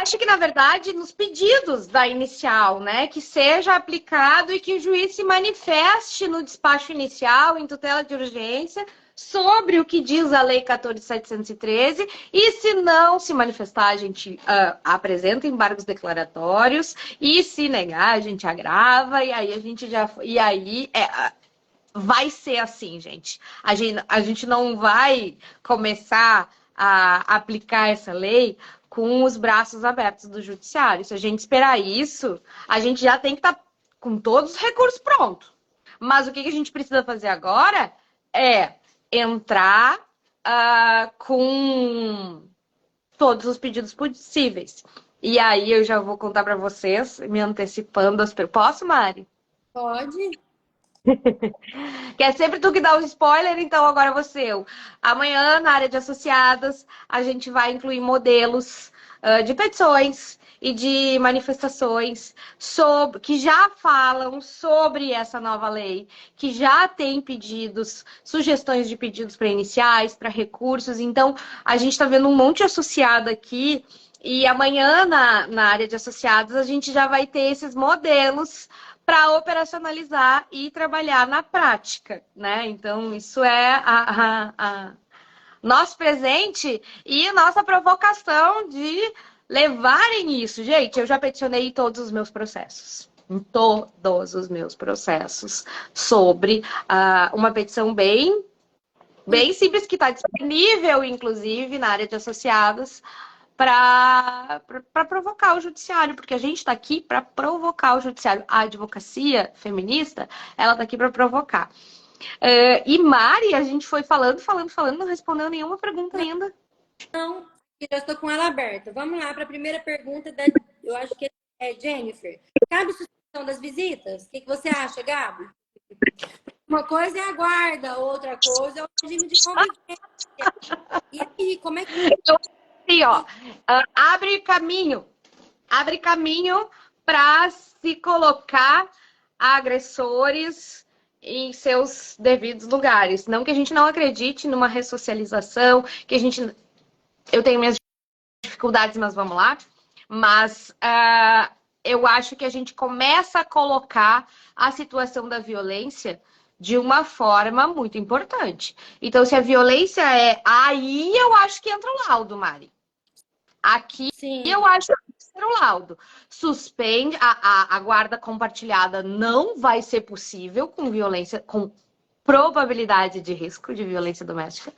acho que, na verdade, nos pedidos da inicial, né, que seja aplicado e que o juiz se manifeste no despacho inicial, em tutela de urgência, sobre o que diz a Lei 14.713, e se não se manifestar, a gente apresenta embargos declaratórios, e se negar, a gente agrava, e aí a gente já... E aí... vai ser assim, gente. A gente não vai começar a aplicar essa lei com os braços abertos do judiciário. Se a gente esperar isso, a gente já tem que estar com todos os recursos prontos. Mas o que a gente precisa fazer agora é entrar com todos os pedidos possíveis. E aí eu já vou contar para vocês, me antecipando as... Posso, Mari? Pode. Que é sempre tu que dá os spoilers, então agora você. Amanhã, na área de associadas, a gente vai incluir modelos de petições e de manifestações que já falam sobre essa nova lei, que já tem pedidos, sugestões de pedidos para iniciais, para recursos. Então, a gente está vendo um monte de associado aqui. E amanhã, na área de associados, a gente já vai ter esses modelos para operacionalizar e trabalhar na prática, né? Então, isso é nosso presente e nossa provocação de levarem isso. Gente, eu já peticionei em todos os meus processos. Em todos os meus processos. Sobre uma petição bem simples, que está disponível, inclusive, na área de associados, para provocar o judiciário, porque a gente está aqui para provocar o judiciário. A advocacia feminista, ela está aqui para provocar. E Mari, a gente foi falando, não respondeu nenhuma pergunta ainda. Não, eu estou com ela aberta. Vamos lá para a primeira pergunta, eu acho que é Jennifer. Cabe suspensão das visitas? O que você acha, Gabi? Uma coisa é a guarda, outra coisa é o regime de convivência. E aí, como é que... Sim, ó, abre caminho para se colocar agressores em seus devidos lugares. Não que a gente não acredite numa ressocialização, que eu tenho minhas dificuldades, mas vamos lá. Mas eu acho que a gente começa a colocar a situação da violência de uma forma muito importante. Então, se a violência aí eu acho que entra o laudo, Mari. Aqui Sim. eu acho que entra o laudo. Suspende, a guarda compartilhada não vai ser possível com violência, com probabilidade de risco de violência doméstica,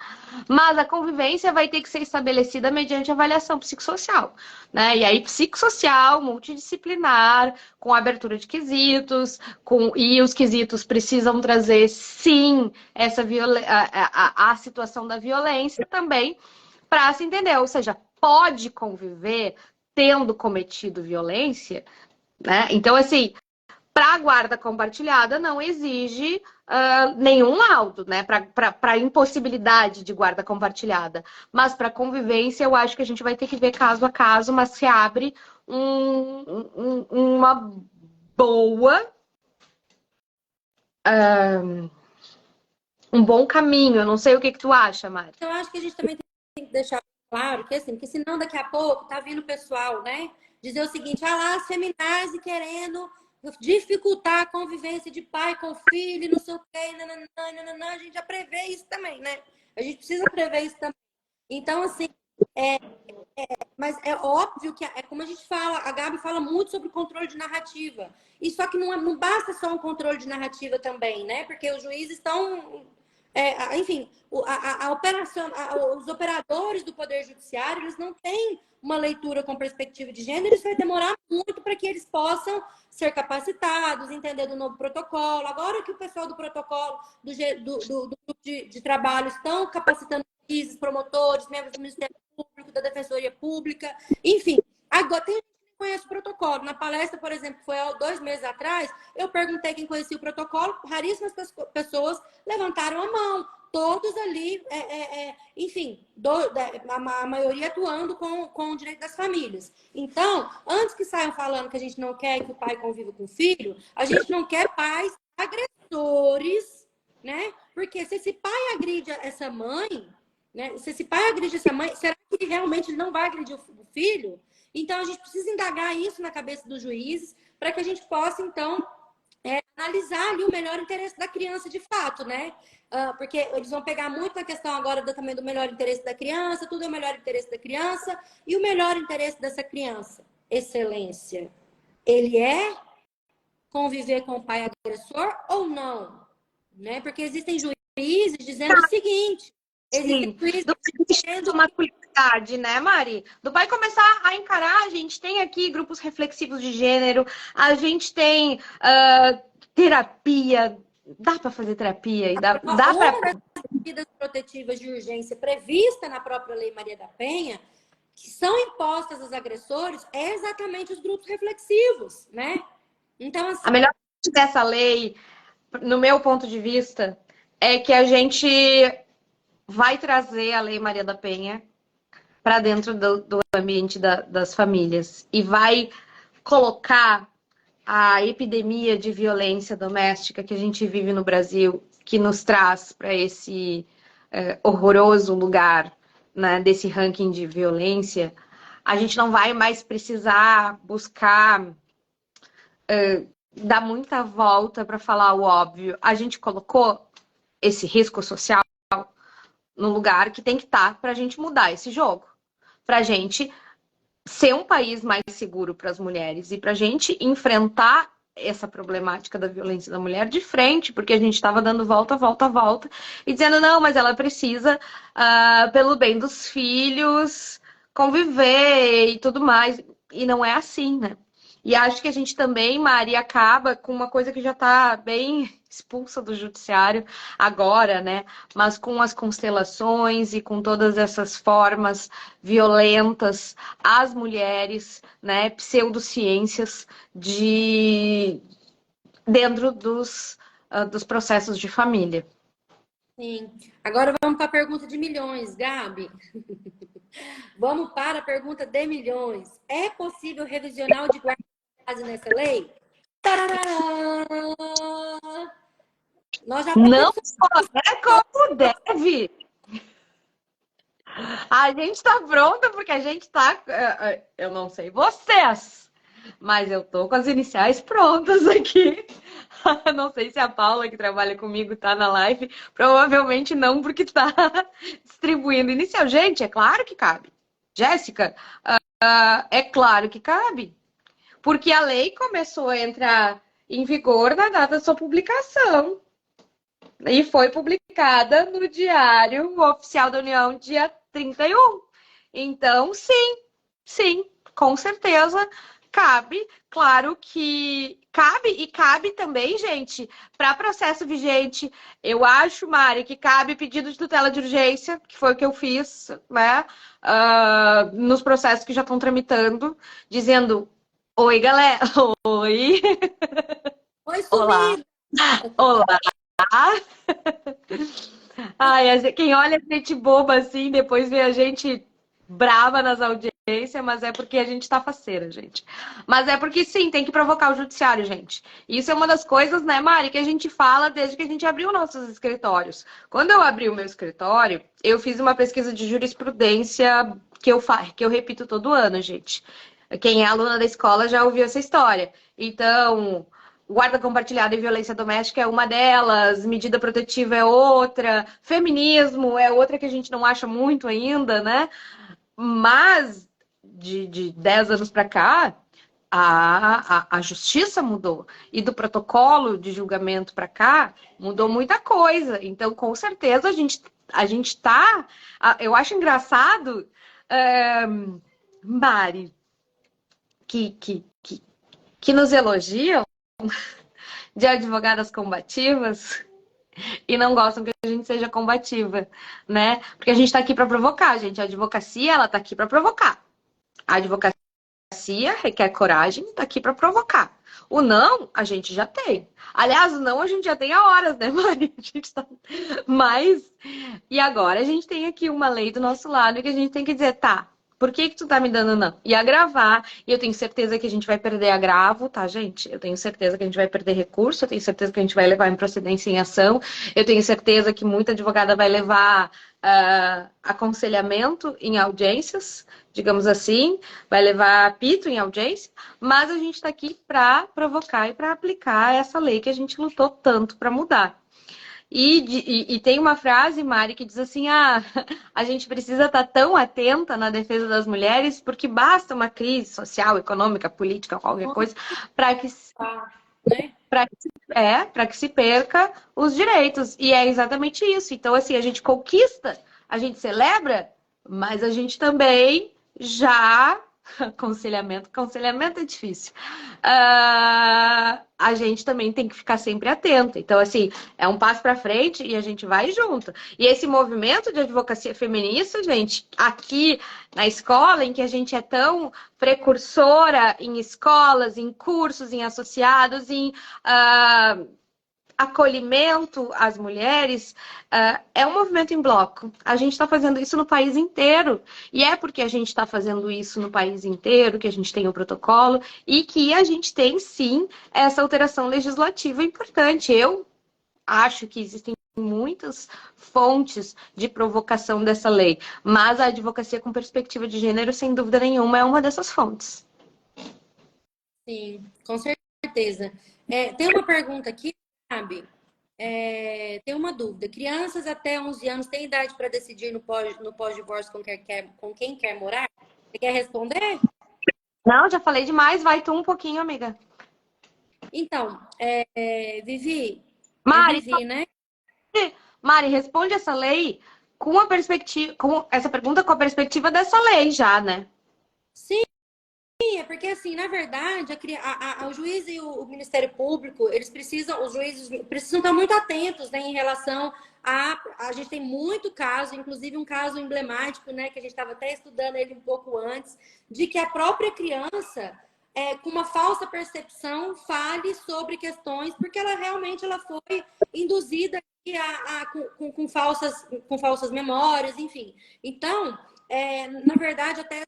mas a convivência vai ter que ser estabelecida mediante avaliação psicossocial, né? E aí, psicossocial, multidisciplinar, com abertura de quesitos, e os quesitos precisam trazer, sim, a situação da violência também, para se entender, ou seja, pode conviver tendo cometido violência, né? Então, assim, Para a guarda compartilhada, não exige nenhum laudo, né? Para impossibilidade de guarda compartilhada. Mas para convivência, eu acho que a gente vai ter que ver caso a caso, mas se abre uma boa. Um bom caminho. Eu não sei o que tu acha, Mari. Eu acho que a gente também tem que deixar claro que, assim, que senão daqui a pouco tá vindo o pessoal, né? Dizer o seguinte, ah lá, as feminazes querendo dificultar a convivência de pai com filho, não sei o quê, nananã, a gente já prevê isso também, né? A gente precisa prever isso também. Então, assim, mas é óbvio que é como a gente fala, a Gabi fala muito sobre controle de narrativa. E só que não basta só um controle de narrativa também, né? Porque os juízes estão. Enfim, a operação, os operadores do Poder Judiciário, eles não têm uma leitura com perspectiva de gênero, isso vai demorar muito para que eles possam ser capacitados, entender do novo protocolo. Agora que o pessoal do protocolo, do grupo de trabalho, estão capacitando juízes, promotores, membros do Ministério Público, da Defensoria Pública, enfim. Agora, tem gente que conhece o protocolo. Na palestra, por exemplo, que foi há 2 meses atrás, eu perguntei quem conhecia o protocolo, raríssimas pessoas levantaram a mão. Todos ali, enfim, a maioria atuando com o direito das famílias. Então, antes que saiam falando que a gente não quer que o pai conviva com o filho, a gente não quer pais agressores, né? Porque se esse pai agride essa mãe, né? Se esse pai agride essa mãe, será que ele realmente não vai agredir o filho? Então, a gente precisa indagar isso na cabeça dos juízes para que a gente possa, então, analisar ali o melhor interesse da criança de fato, né? Porque eles vão pegar muito na questão agora também do melhor interesse da criança, tudo é o melhor interesse da criança. E o melhor interesse dessa criança? Excelência. Ele é conviver com o pai agressor ou não? Né? Porque existem juízes dizendo o seguinte... Sim, do uma cuidade, né, Mari? Do pai começar a encarar, a gente tem aqui grupos reflexivos de gênero, a gente tem terapia, dá para fazer terapia e dá para... Uma das medidas protetivas de urgência prevista na própria Lei Maria da Penha, que são impostas aos agressores, é exatamente os grupos reflexivos, né? Então, assim... A melhor parte dessa lei, no meu ponto de vista, é que a gente vai trazer a Lei Maria da Penha para dentro do ambiente das famílias e vai colocar a epidemia de violência doméstica que a gente vive no Brasil, que nos traz para esse horroroso lugar, né, desse ranking de violência. A gente não vai mais precisar buscar dar muita volta para falar o óbvio. A gente colocou esse risco social no lugar que tem que estar para a gente mudar esse jogo, para a gente ser um país mais seguro para as mulheres e para a gente enfrentar essa problemática da violência da mulher de frente, porque a gente estava dando volta, volta, volta e dizendo não, mas ela precisa, pelo bem dos filhos, conviver e tudo mais. E não é assim, né? E acho que a gente também, Mari, acaba com uma coisa que já está bem expulsa do judiciário agora, né? Mas com as constelações e com todas essas formas violentas às mulheres, né? Pseudociências dentro dos processos de família. Sim. Agora vamos para a pergunta de milhões, Gabi. Vamos para a pergunta de milhões. É possível revisionar o de guarda nessa lei? Tarará! Nós já não é como deve. A gente está pronta porque a gente está... Eu não sei vocês, mas eu tô com as iniciais prontas aqui. Não sei se a Paula, que trabalha comigo, tá na live. Provavelmente não, porque tá distribuindo inicial. Gente, é claro que cabe. Jéssica, é claro que cabe. Porque a lei começou a entrar em vigor na data da sua publicação. E foi publicada no Diário Oficial da União, dia 31. Então, sim, com certeza cabe. Claro que cabe, e cabe também, gente, para processo vigente. Eu acho, Mari, que cabe pedido de tutela de urgência, que foi o que eu fiz, né? Nos processos que já estão tramitando, dizendo: oi, galera, oi. Oi, Olá, sumida! olá. Ai, quem olha a gente boba assim, depois vê a gente brava nas audiências, mas é porque a gente tá faceira, gente. Mas é porque sim, tem que provocar o judiciário, gente. Isso é uma das coisas, né, Mari, que a gente fala desde que a gente abriu nossos escritórios. Quando eu abri o meu escritório, eu fiz uma pesquisa de jurisprudência que eu repito todo ano, gente. Quem é aluna da escola já ouviu essa história. Então, guarda compartilhada e violência doméstica é uma delas, medida protetiva é outra, feminismo é outra que a gente não acha muito ainda, né? Mas de 10 anos para cá, a justiça mudou. E do protocolo de julgamento para cá, mudou muita coisa. Então, com certeza, a gente tá. Eu acho engraçado, é, Mari, que, que, que, que nos elogiam de advogadas combativas e não gostam que a gente seja combativa, né? Porque a gente tá aqui para provocar, gente. A advocacia, ela tá aqui para provocar. A advocacia requer coragem, tá aqui para provocar. O não, a gente já tem. Aliás, o não a gente já tem há horas, né, Mari? A gente tá... Mas, e agora a gente tem aqui uma lei do nosso lado que a gente tem que dizer, tá, por que que tu tá me dando não? E agravar, e eu tenho certeza que a gente vai perder agravo, tá, gente? Eu tenho certeza que a gente vai perder recurso, eu tenho certeza que a gente vai levar improcedência em ação, eu tenho certeza que muita advogada vai levar aconselhamento em audiências, digamos assim, vai levar apito em audiência, mas a gente está aqui para provocar e para aplicar essa lei que a gente lutou tanto para mudar. E tem uma frase, Mari, que diz assim: a gente precisa estar tão atenta na defesa das mulheres, porque basta uma crise social, econômica, política, qualquer coisa, para que, Né? para que se perca os direitos. E é exatamente isso. Então, assim, a gente conquista, a gente celebra, mas a gente também já aconselhamento é difícil. A gente também tem que ficar sempre atenta. Então, assim, é um passo para frente e a gente vai junto. E esse movimento de advocacia feminista, gente, aqui na escola, em que a gente é tão precursora em escolas, em cursos, em associados, em acolhimento às mulheres, é um movimento em bloco. A gente está fazendo isso no país inteiro. E é porque a gente está fazendo isso no país inteiro que a gente tem o protocolo e que a gente tem, sim, essa alteração legislativa importante. Eu acho que existem muitas fontes de provocação dessa lei, mas a advocacia com perspectiva de gênero, sem dúvida nenhuma, é uma dessas fontes. Sim, com certeza. Tem uma pergunta aqui, sabe? Tem uma dúvida. Crianças até 11 anos têm idade para decidir no pós-divórcio com quem quer morar? Você quer responder? Não, já falei demais, vai tu um pouquinho, amiga. Então, Vivi, Mari, Vivi, né? Mari, responde essa lei com a perspectiva, com essa pergunta com a perspectiva dessa lei já, né? Sim, é porque assim, na verdade, o juiz e o Ministério Público, os juízes precisam estar muito atentos, né, em relação a gente tem muito caso, inclusive um caso emblemático, né, que a gente estava até estudando ele um pouco antes, de que a própria criança, com uma falsa percepção, fale sobre questões, porque ela realmente ela foi induzida com falsas memórias, enfim. Então, na verdade, até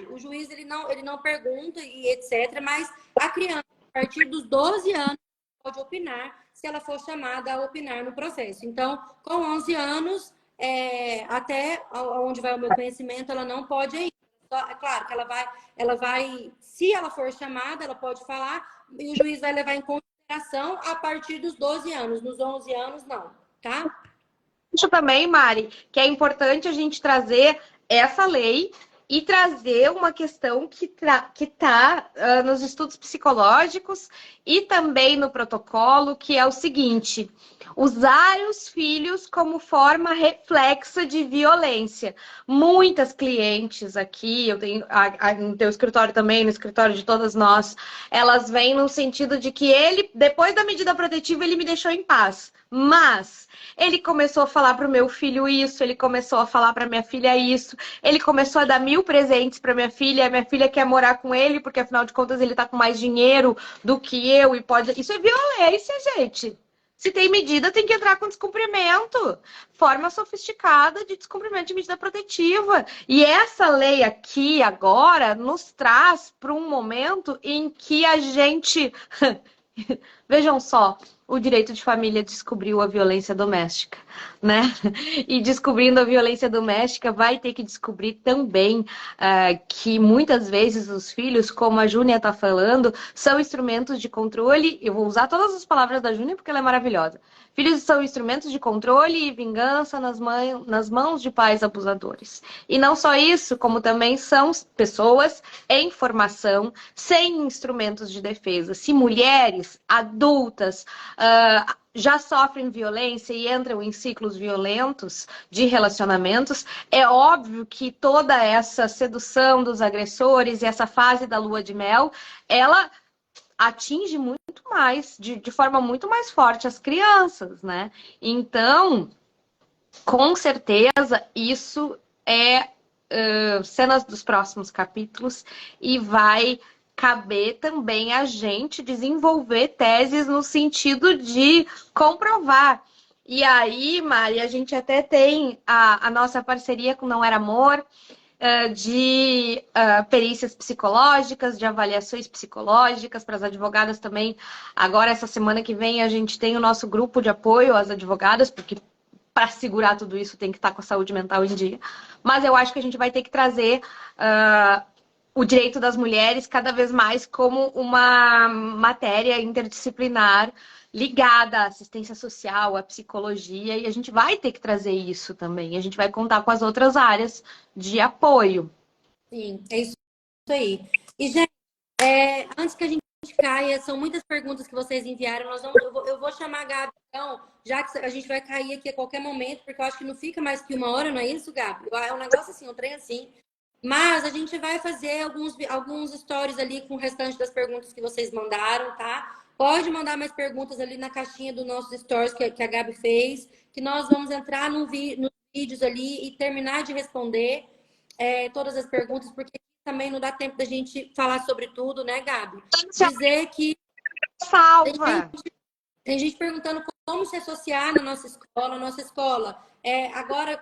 o juiz ele não pergunta e etc, mas a criança, a partir dos 12 anos, pode opinar se ela for chamada a opinar no processo. Então, com 11 anos, até onde vai o meu conhecimento, ela não pode ir. É claro que ela vai, se ela for chamada, ela pode falar e o juiz vai levar em consideração a partir dos 12 anos. Nos 11 anos, não, tá? Acho também, Mari, que é importante a gente trazer essa lei e trazer uma questão que está nos estudos psicológicos e também no protocolo, que é o seguinte: usar os filhos como forma reflexa de violência. Muitas clientes aqui, eu tenho no teu escritório também, no escritório de todas nós, elas vêm no sentido de que ele, depois da medida protetiva, ele me deixou em paz. Mas ele começou a falar para o meu filho isso, ele começou a falar para minha filha isso, ele começou a dar 1000 presentes para minha filha. A minha filha quer morar com ele, porque afinal de contas ele tá com mais dinheiro do que eu e pode. Isso é violência, gente. Se tem medida, tem que entrar com descumprimento. Forma sofisticada de descumprimento de medida protetiva. E essa lei aqui, agora, nos traz para um momento em que a gente. Vejam só, o direito de família descobriu a violência doméstica, né? E descobrindo a violência doméstica, vai ter que descobrir também que muitas vezes os filhos, como a Júnia está falando, são instrumentos de controle. Eu vou usar todas as palavras da Júnia porque ela é maravilhosa. Filhos são instrumentos de controle e vingança nas mãos de pais abusadores. E não só isso, como também são pessoas em formação, sem instrumentos de defesa. Se mulheres adultas já sofrem violência e entram em ciclos violentos de relacionamentos, é óbvio que toda essa sedução dos agressores e essa fase da lua de mel, ela atinge muito mais, de forma muito mais forte as crianças, né? Então, com certeza, isso é cenas dos próximos capítulos e vai caber também a gente desenvolver teses no sentido de comprovar. E aí, Mari, a gente até tem a nossa parceria com Não Era Amor, de perícias psicológicas, de avaliações psicológicas para as advogadas também. Agora, essa semana que vem, a gente tem o nosso grupo de apoio às advogadas, porque para segurar tudo isso tem que estar com a saúde mental em dia. Mas eu acho que a gente vai ter que trazer o direito das mulheres cada vez mais como uma matéria interdisciplinar ligada à assistência social, à psicologia, e a gente vai ter que trazer isso também. A gente vai contar com as outras áreas de apoio. Sim, é isso aí. E, gente, antes que a gente caia, são muitas perguntas que vocês enviaram. Eu vou chamar a Gabi, então, já que a gente vai cair aqui a qualquer momento, porque eu acho que não fica mais que 1 hora, não é isso, Gabi? É um negócio assim, um trem assim. Mas a gente vai fazer alguns stories ali com o restante das perguntas que vocês mandaram, tá? Pode mandar mais perguntas ali na caixinha dos nossos stories que a Gabi fez, que nós vamos entrar nos vídeos ali e terminar de responder todas as perguntas, porque também não dá tempo da gente falar sobre tudo, né, Gabi? Dizer que Salva! tem gente perguntando como se associar na nossa escola. Nossa escola, agora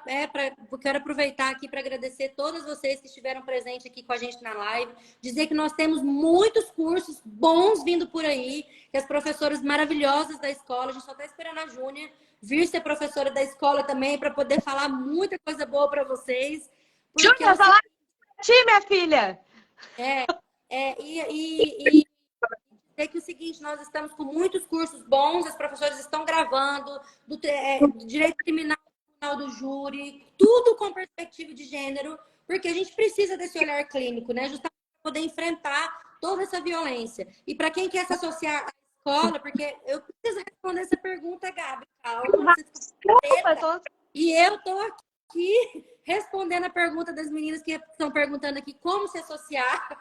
quero aproveitar aqui para agradecer todas vocês que estiveram presentes aqui com a gente na live. Dizer que nós temos muitos cursos bons vindo por aí, que as professoras maravilhosas da escola, a gente só está esperando a Júnia vir ser professora da escola também, para poder falar muita coisa boa para vocês. Júnia, tá lá pra ti, minha filha! E dizer que é o seguinte, nós estamos com muitos cursos bons, as professoras estão gravando, do direito criminal do júri, tudo com perspectiva de gênero, porque a gente precisa desse olhar clínico, né? Justamente para poder enfrentar toda essa violência. E para quem quer se associar à escola, porque eu preciso responder essa pergunta, Gabi, calma. E eu estou aqui respondendo a pergunta das meninas que estão perguntando aqui como se associar.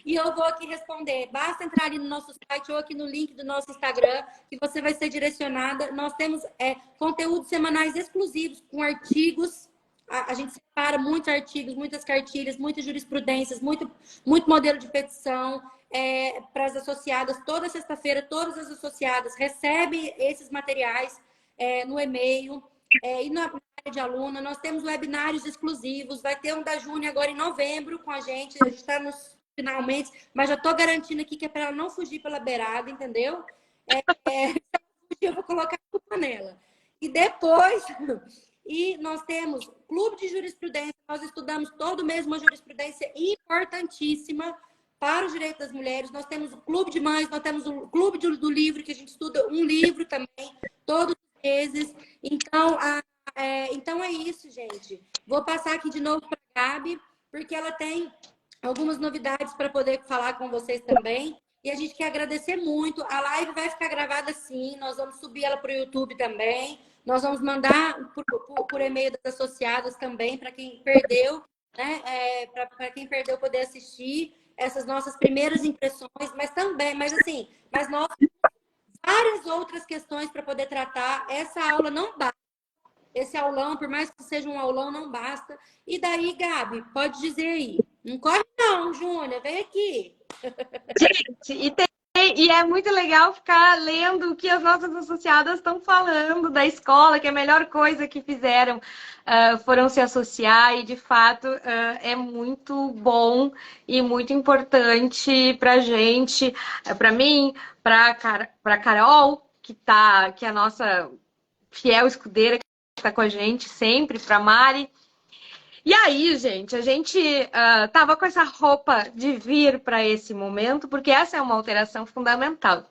E eu vou aqui responder. Basta entrar ali no nosso site ou aqui no link do nosso Instagram, que você vai ser direcionada. Nós temos conteúdos semanais exclusivos com artigos. A gente separa muitos artigos, muitas cartilhas, muitas jurisprudências, muito modelo de petição para as associadas. Toda sexta-feira, todas as associadas recebem esses materiais no e-mail. E na área de aluna, nós temos webinários exclusivos. Vai ter um da Júnia agora em novembro com a gente. A gente está nos finalmente, mas já estou garantindo aqui que é para ela não fugir pela beirada, entendeu? Eu vou colocar a culpa nela. E depois, nós temos clube de jurisprudência. Nós estudamos todo mês uma jurisprudência importantíssima para o direito das mulheres. Nós temos o clube de mães, nós temos o clube do livro, que a gente estuda um livro também, todos os meses. Então, então é isso, gente. Vou passar aqui de novo para a Gabi, porque ela tem algumas novidades para poder falar com vocês também. E a gente quer agradecer muito. A live vai ficar gravada sim. Nós vamos subir ela para o YouTube também. Nós vamos mandar por e-mail das associadas também, para quem perdeu, né? Para quem perdeu poder assistir essas nossas primeiras impressões, mas nós várias outras questões para poder tratar. Essa aula não basta. Esse aulão, por mais que seja um aulão, não basta. E daí, Gabi, pode dizer aí. Não corre não, Júnior, vem aqui. Gente, e é muito legal ficar lendo o que as nossas associadas estão falando da escola, que a melhor coisa que fizeram foram se associar, e de fato é muito bom e muito importante para a gente, para mim, para Carol, que é a nossa fiel escudeira, que está com a gente sempre, para Mari. E aí, gente, a gente tava com essa roupa de vir para esse momento, porque essa é uma alteração fundamental.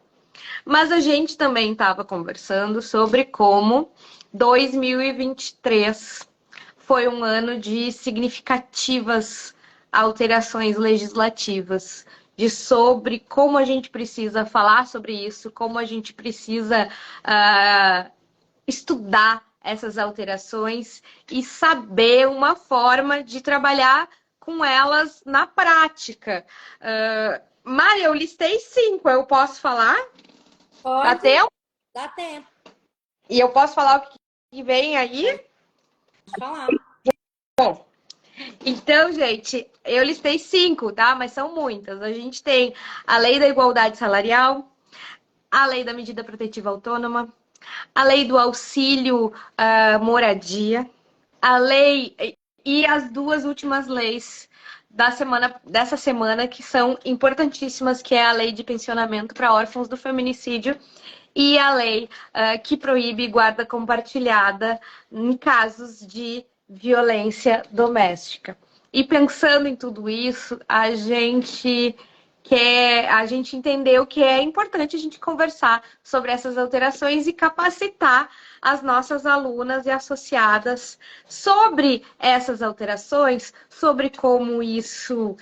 Mas a gente também estava conversando sobre como 2023 foi um ano de significativas alterações legislativas, de sobre como a gente precisa falar sobre isso, como a gente precisa estudar essas alterações e saber uma forma de trabalhar com elas na prática. Mari, eu listei 5, eu posso falar? Pode. Dá tempo? Dá tempo. E eu posso falar o que vem aí? Pode falar. Bom, então, gente, eu listei 5, tá? Mas são muitas. A gente tem a Lei da Igualdade Salarial, a Lei da Medida Protetiva Autônoma, a lei do auxílio moradia, a lei e as duas últimas leis dessa semana que são importantíssimas, que é a lei de pensionamento para órfãos do feminicídio e a lei que proíbe guarda compartilhada em casos de violência doméstica. E pensando em tudo isso, a gente entendeu que é importante a gente conversar sobre essas alterações e capacitar as nossas alunas e associadas sobre essas alterações, sobre como isso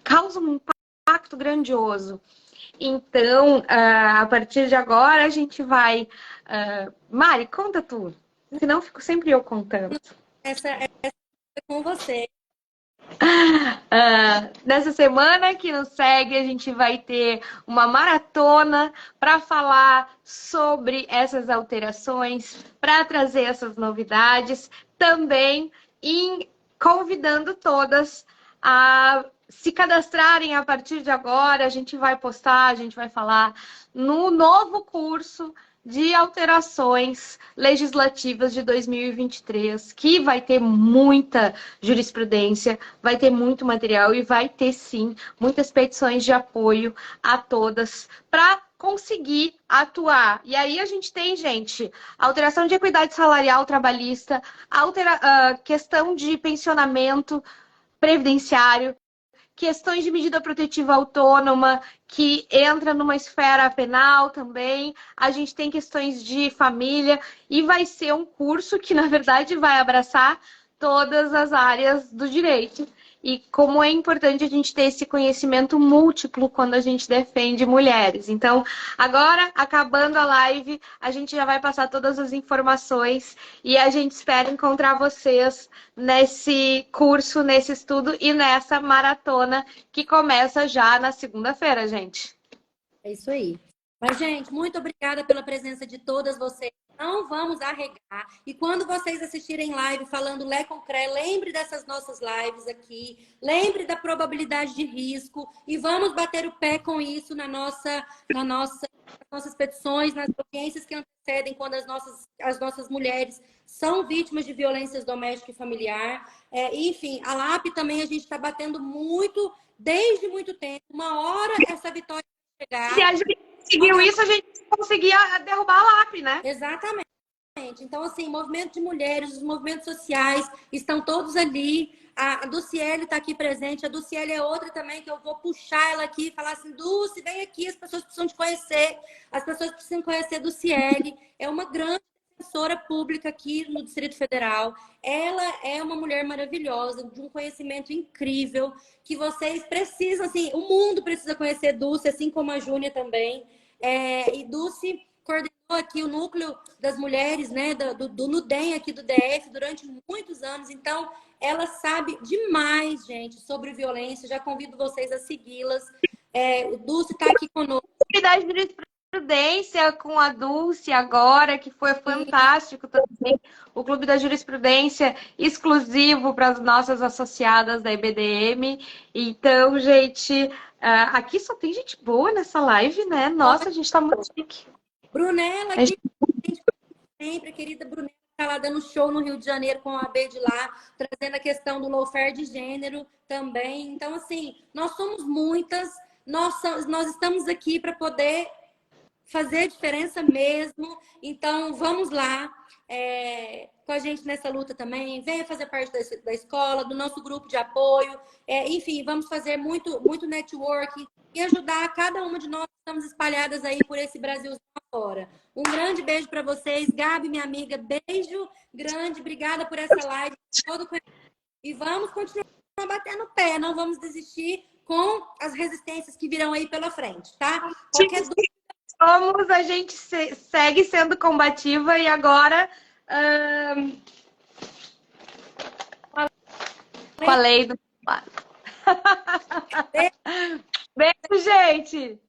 causa um impacto grandioso. Então, a partir de agora, a gente vai... Mari, conta tu, senão fico sempre eu contando. Essa é com você. Nessa semana que nos segue, a gente vai ter uma maratona para falar sobre essas alterações, para trazer essas novidades, também convidando todas a se cadastrarem a partir de agora. A gente vai postar, a gente vai falar no novo curso de alterações legislativas de 2023, que vai ter muita jurisprudência, vai ter muito material e vai ter, sim, muitas petições de apoio a todas para conseguir atuar. E aí a gente tem, gente, alteração de equidade salarial trabalhista, questão de pensionamento previdenciário, questões de medida protetiva autônoma, que entra numa esfera penal também. A gente tem questões de família e vai ser um curso que, na verdade, vai abraçar todas as áreas do direito. E como é importante a gente ter esse conhecimento múltiplo quando a gente defende mulheres. Então, agora, acabando a live, a gente já vai passar todas as informações e a gente espera encontrar vocês nesse curso, nesse estudo e nessa maratona que começa já na segunda-feira, gente. É isso aí. Mas, gente, muito obrigada pela presença de todas vocês. Não vamos arregar. E quando vocês assistirem live falando Lé com Cré, lembre dessas nossas lives aqui. Lembre da probabilidade de risco. E vamos bater o pé com isso nas nossas petições, nas audiências que antecedem quando as nossas mulheres são vítimas de violências domésticas e familiar. Enfim, a LAP também a gente está batendo muito, desde muito tempo. Uma hora essa vitória vai chegar. Se a gente conseguiu isso, a gente conseguia derrubar a LAP, né? Exatamente. Então, assim, movimento de mulheres, os movimentos sociais estão todos ali. A Dulciele está aqui presente. A Dulciele é outra também que eu vou puxar ela aqui e falar assim: Dulce, vem aqui, as pessoas precisam te conhecer. As pessoas precisam conhecer a Dulciele. É uma grande defensora pública aqui no Distrito Federal. Ela é uma mulher maravilhosa, de um conhecimento incrível, que vocês precisam, assim, o mundo precisa conhecer Dulce, assim como a Júnia também. E Dulce coordenou aqui o núcleo das mulheres, né, do NUDEM aqui do DF durante muitos anos. Então, ela sabe demais, gente, sobre violência. Já convido vocês a segui-las. O Dulce está aqui conosco Clube da Jurisprudência com a Dulce agora, que foi fantástico também. O Clube da Jurisprudência exclusivo para as nossas associadas da IBDM. Então, gente, aqui só tem gente boa nessa live, né? Nossa, a gente está muito chique. Brunella aqui, sempre, a querida Brunella, está lá dando show no Rio de Janeiro com a AB de lá, trazendo a questão do lawfare de gênero também. Então, assim, nós somos muitas, nós estamos aqui para poder fazer diferença mesmo. Então, vamos lá com a gente nessa luta também. Venha fazer parte da escola, do nosso grupo de apoio. Enfim, vamos fazer muito, muito networking e ajudar cada uma de nós que estamos espalhadas aí por esse Brasil fora. Um grande beijo para vocês. Gabi, minha amiga, beijo grande. Obrigada por essa live. E vamos continuar batendo pé. Não vamos desistir com as resistências que virão aí pela frente, tá? Qualquer dúvida, a gente segue sendo combativa e agora com a lei do... Beijo, gente!